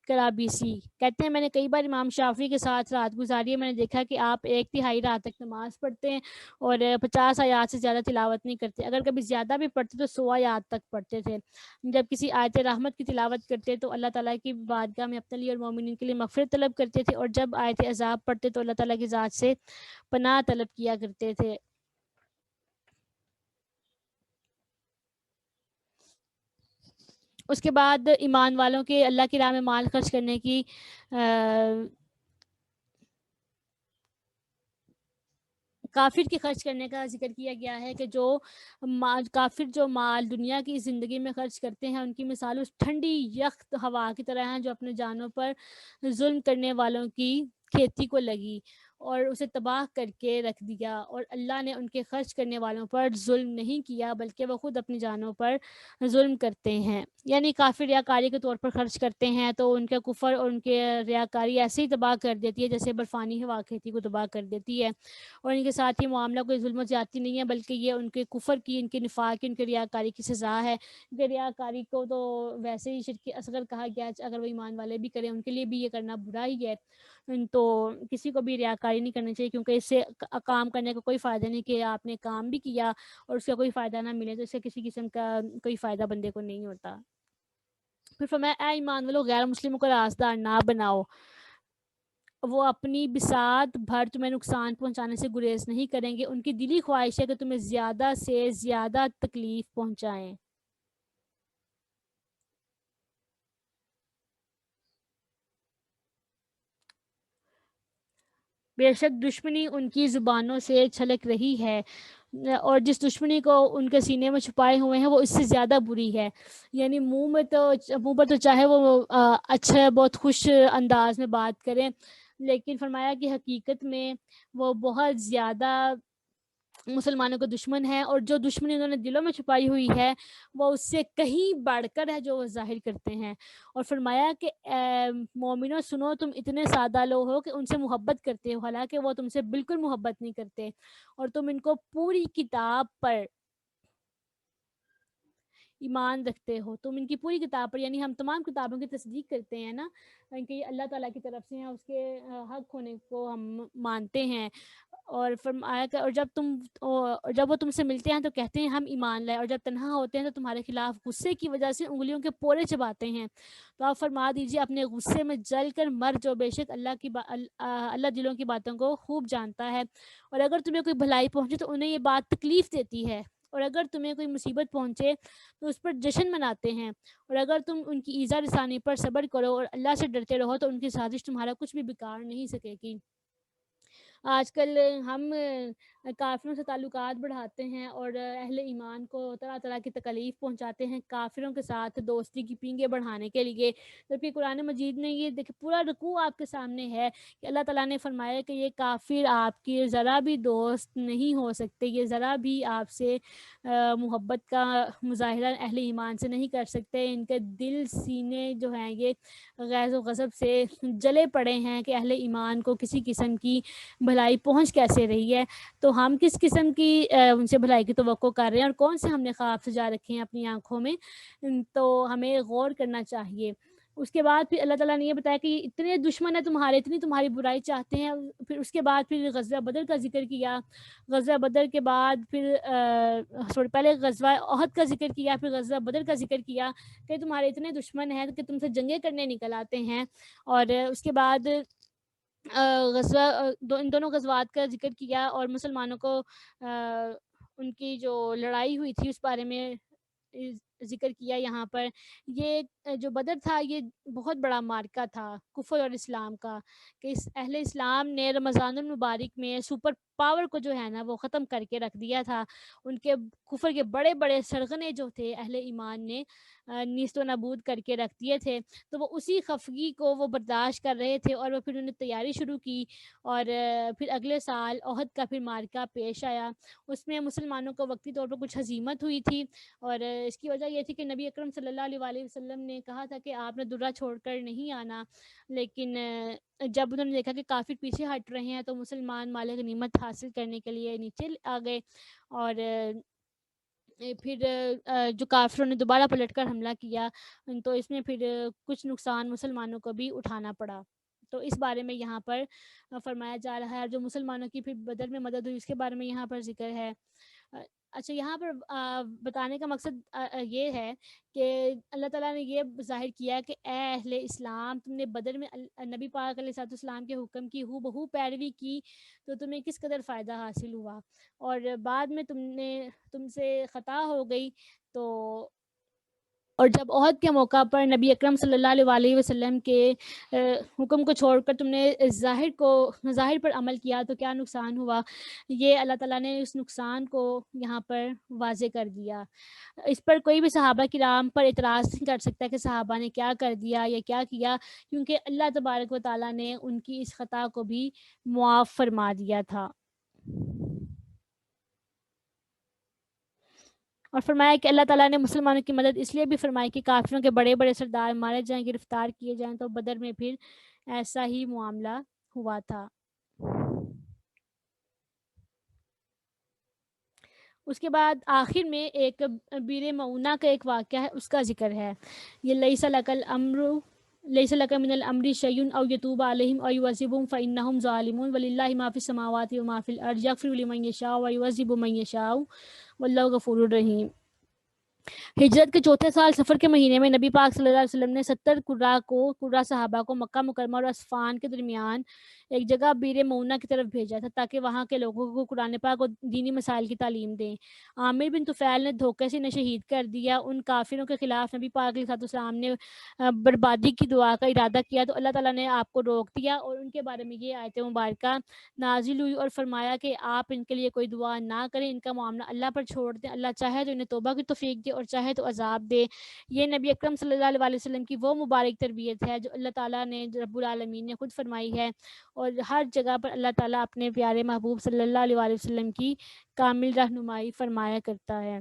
کرابیسی، کہتے ہیں میں نے کئی بار امام شافعی کے ساتھ رات گزاری ہے. میں نے دیکھا کہ آپ 1/3 رات تک نماز پڑھتے ہیں اور 50 آیات سے زیادہ تلاوت نہیں کرتے. اگر کبھی زیادہ بھی پڑھتے تو 100 آیات تک پڑھتے تھے. جب کسی آیت رحمت کی تلاوت کرتے تو اللہ تعالیٰ کی بارگاہ میں اپنے لیے اور مومنین کے لیے مغفرت طلب کرتے تھے، اور جب آیت عذاب پڑھتے تو اللہ تعالیٰ کی ذات سے پناہ طلب کیا کرتے تھے. اس کے بعد ایمان والوں کے اللہ کی راہ میں مال خرچ کرنے کی کافر کے خرچ کرنے کا ذکر کیا گیا ہے کہ جو کافر جو مال دنیا کی زندگی میں خرچ کرتے ہیں ان کی مثال اس ٹھنڈی یخ ہوا کی طرح ہیں جو اپنے جانوں پر ظلم کرنے والوں کی کھیتی کو لگی اور اسے تباہ کر کے رکھ دیا، اور اللہ نے ان کے خرچ کرنے والوں پر ظلم نہیں کیا بلکہ وہ خود اپنی جانوں پر ظلم کرتے ہیں. یعنی کافر ریاکاری کے طور پر خرچ کرتے ہیں تو ان کے کفر اور ان کے ریاکاری ایسے ہی تباہ کر دیتی ہے جیسے برفانی ہوا کھیتی کو تباہ کر دیتی ہے. اور ان کے ساتھ یہ معاملہ کوئی ظلم و زیادتی نہیں ہے بلکہ یہ ان کے کفر کی، ان کے نفاق کی، ان کے ریاکاری کی سزا ہے. کہ ریاکاری کو تو ویسے ہی شرک اصغر کہا گیا ہے، اگر وہ ایمان والے بھی کریں ان کے لیے بھی یہ کرنا برا ہی ہے. تو کسی کو بھی ریاکاری نہیں کرنی چاہیے کیونکہ اس سے کام کرنے کا کوئی فائدہ نہیں کہ آپ نے کام بھی کیا اور اس کا کوئی فائدہ نہ ملے، تو اس سے کسی قسم کا کوئی فائدہ بندے کو نہیں ہوتا. پھر فرمایا اے ایمان والو غیر مسلموں کو رازدار نہ بناؤ، وہ اپنی بساط بھر تمہیں نقصان پہنچانے سے گریز نہیں کریں گے، ان کی دلی خواہش ہے کہ تمہیں زیادہ سے زیادہ تکلیف پہنچائیں. بے شک دشمنی ان کی زبانوں سے چھلک رہی ہے، اور جس دشمنی کو ان کے سینے میں چھپائے ہوئے ہیں وہ اس سے زیادہ بری ہے. یعنی منہ پر تو چاہے وہ اچھا بہت خوش انداز میں بات کریں، لیکن فرمایا کہ حقیقت میں وہ بہت زیادہ مسلمانوں کا دشمن ہے، اور جو دشمنی انہوں نے دلوں میں چھپائی ہوئی ہے وہ اس سے کہیں بڑھ کر ہے جو وہ ظاہر کرتے ہیں. اور فرمایا کہ اے مومنو سنو، تم اتنے سادہ لوگ ہو کہ ان سے محبت کرتے ہو حالانکہ وہ تم سے بالکل محبت نہیں کرتے، اور تم ان کو پوری کتاب پر ایمان رکھتے ہو. تم ان کی پوری کتاب پر، یعنی ہم تمام کتابوں کی تصدیق کرتے ہیں نا کہ یہ اللہ تعالیٰ کی طرف سے ہیں، اس کے حق ہونے کو ہم مانتے ہیں. اور فرمایا کہ اور جب وہ تم سے ملتے ہیں تو کہتے ہیں ہم ایمان لائے، اور جب تنہا ہوتے ہیں تو تمہارے خلاف غصے کی وجہ سے انگلیوں کے پورے چباتے ہیں. تو آپ فرما دیجئے اپنے غصے میں جل کر مر جو، بے شک اللہ دلوں کی باتوں کو خوب جانتا ہے. اور اگر تمہیں کوئی بھلائی پہنچے تو انہیں یہ بات تکلیف دیتی ہے، اور اگر تمہیں کوئی مصیبت پہنچے تو اس پر جشن مناتے ہیں، اور اگر تم ان کی ایذا رسانی پر صبر کرو اور اللہ سے ڈرتے رہو تو ان کی سازش تمہارا کچھ بھی بگاڑ نہیں سکے گی. آج کل ہم کافروں سے تعلقات بڑھاتے ہیں اور اہل ایمان کو طرح طرح کی تکلیف پہنچاتے ہیں کافروں کے ساتھ دوستی کی پینگیں بڑھانے کے لیے، جبکہ قرآن مجید میں یہ دیکھیں پورا رکوع آپ کے سامنے ہے کہ اللہ تعالیٰ نے فرمایا کہ یہ کافر آپ کی ذرا بھی دوست نہیں ہو سکتے، یہ ذرا بھی آپ سے محبت کا مظاہرہ اہل ایمان سے نہیں کر سکتے. ان کے دل سینے جو ہیں یہ غیظ و غضب سے جلے پڑے ہیں کہ اہل ایمان کو کسی قسم کی بھلائی پہنچ کیسے رہی ہے. تو ہم کس قسم کی ان سے بھلائی کی توقع کر رہے ہیں، اور کون سے ہم نے خواب سجا رکھے ہیں اپنی آنکھوں میں. تو ہمیں غور کرنا چاہیے. اس کے بعد پھر اللہ تعالیٰ نے یہ بتایا کہ اتنے دشمن ہیں تمہارے، اتنی تمہاری برائی چاہتے ہیں. پھر اس کے بعد پھر غزوہ بدر کا ذکر کیا. غزوہ بدر کے بعد پھر پہلے غزوہ احد کا ذکر کیا، پھر غزوہ بدر کا ذکر کیا کہ تمہارے اتنے دشمن ہیں کہ تم سے جنگیں کرنے نکل آتے ہیں. اور اس کے بعد ان دونوں غزوات کا ذکر کیا اور مسلمانوں کو ان کی جو لڑائی ہوئی تھی اس بارے میں ذکر کیا. یہاں پر یہ جو بدر تھا یہ بہت بڑا معرکہ تھا کفر اور اسلام کا، کہ اہل اسلام نے رمضان المبارک میں سپر پاور کو جو ہے نا وہ ختم کر کے رکھ دیا تھا. ان کے کفر کے بڑے بڑے سرغنے جو تھے اہل ایمان نے نیست و نابود کر کے رکھ دیے تھے. تو وہ اسی خفگی کو وہ برداشت کر رہے تھے، اور وہ پھر انہوں نے تیاری شروع کی. اور پھر اگلے سال احد کا پھر معرکہ پیش آیا. اس میں مسلمانوں کو وقتی طور پر کچھ ہزیمت ہوئی تھی، اور اس کی وجہ یہ تھی کہ نبی اکرم صلی اللہ علیہ وسلم نے کہا تھا کہ آپ نے درہ چھوڑ کر نہیں آنا. لیکن جب انہوں نے دیکھا کہ کافر پیچھے ہٹ رہے ہیں تو مسلمان مال غنیمت حاصل کرنے کے لیے نیچے آ گئے. اور پھر جو کافروں نے دوبارہ پلٹ کر حملہ کیا تو اس میں پھر کچھ نقصان مسلمانوں کو بھی اٹھانا پڑا. تو اس بارے میں یہاں پر فرمایا جا رہا ہے، اور جو مسلمانوں کی پھر بدر میں مدد ہوئی اس کے بارے میں یہاں پر ذکر ہے. اچھا، یہاں پر بتانے کا مقصد یہ ہے کہ اللہ تعالیٰ نے یہ ظاہر کیا کہ اے اہل اسلام، تم نے بدر میں نبی پاک علیہ السلام کے حکم کی ہو بہو پیروی کی تو تمہیں کس قدر فائدہ حاصل ہوا، اور بعد میں تم سے خطا ہو گئی تو اور جب عہد کے موقع پر نبی اکرم صلی اللہ علیہ وسلم کے حکم کو چھوڑ کر تم نے ظاہر پر عمل کیا تو کیا نقصان ہوا، یہ اللہ تعالیٰ نے اس نقصان کو یہاں پر واضح کر دیا۔ اس پر کوئی بھی صحابہ کرام پر اعتراض نہیں کر سکتا کہ صحابہ نے کیا کر دیا یا کیا کیا، کیونکہ اللہ تبارک و تعالیٰ نے ان کی اس خطا کو بھی معاف فرما دیا تھا۔ اور فرمایا کہ اللہ تعالیٰ نے مسلمانوں کی مدد اس لیے بھی فرمائی کہ کافروں کے بڑے بڑے سردار مارے جائیں، گرفتار کیے جائیں، تو بدر میں پھر ایسا ہی معاملہ ہوا تھا۔ اس کے بعد آخر میں ایک بیر معونہ کا ایک واقعہ ہے، اس کا ذکر ہے۔ یہ لیس لک من الامر شیء او یتوب علیہم او یعذبہم فانہم ظالمون وللہ ما فی السماوات و ما فی الارض یغفر لمن یشاء و یعذب من یشاء واللہ غفور رحیم۔ ہجرت کے چوتھے سال سفر کے مہینے میں نبی پاک صلی اللہ علیہ وسلم نے 70 قرہ صحابہ کو مکہ مکرمہ اور اصفان کے درمیان ایک جگہ بیر معونہ کی طرف بھیجا تھا تاکہ وہاں کے لوگوں کو قرآن پاک اور دینی مسائل کی تعلیم دیں۔ عامر بن طفیل نے دھوکے سے انہیں شہید کر دیا۔ ان کافروں کے خلاف نبی پاک علیہ السلام نے بربادی کی دعا کا ارادہ کیا تو اللہ تعالیٰ نے آپ کو روک دیا اور ان کے بارے میں یہ آیت مبارکہ نازل ہوئی اور فرمایا کہ آپ ان کے لیے کوئی دعا نہ کریں، ان کا معاملہ اللہ پر چھوڑ دیں، اللہ چاہے تو انہیں توبہ کی توفیق دے اور چاہے تو عذاب دے۔ یہ نبی اکرم صلی اللہ علیہ وسلم کی وہ مبارک تربیت ہے جو اللہ تعالیٰ نے رب العالمین نے خود فرمائی ہے، اور ہر جگہ پر اللہ تعالیٰ اپنے پیارے محبوب صلی اللہ علیہ وسلم کی کامل رہنمائی فرمایا کرتا ہے۔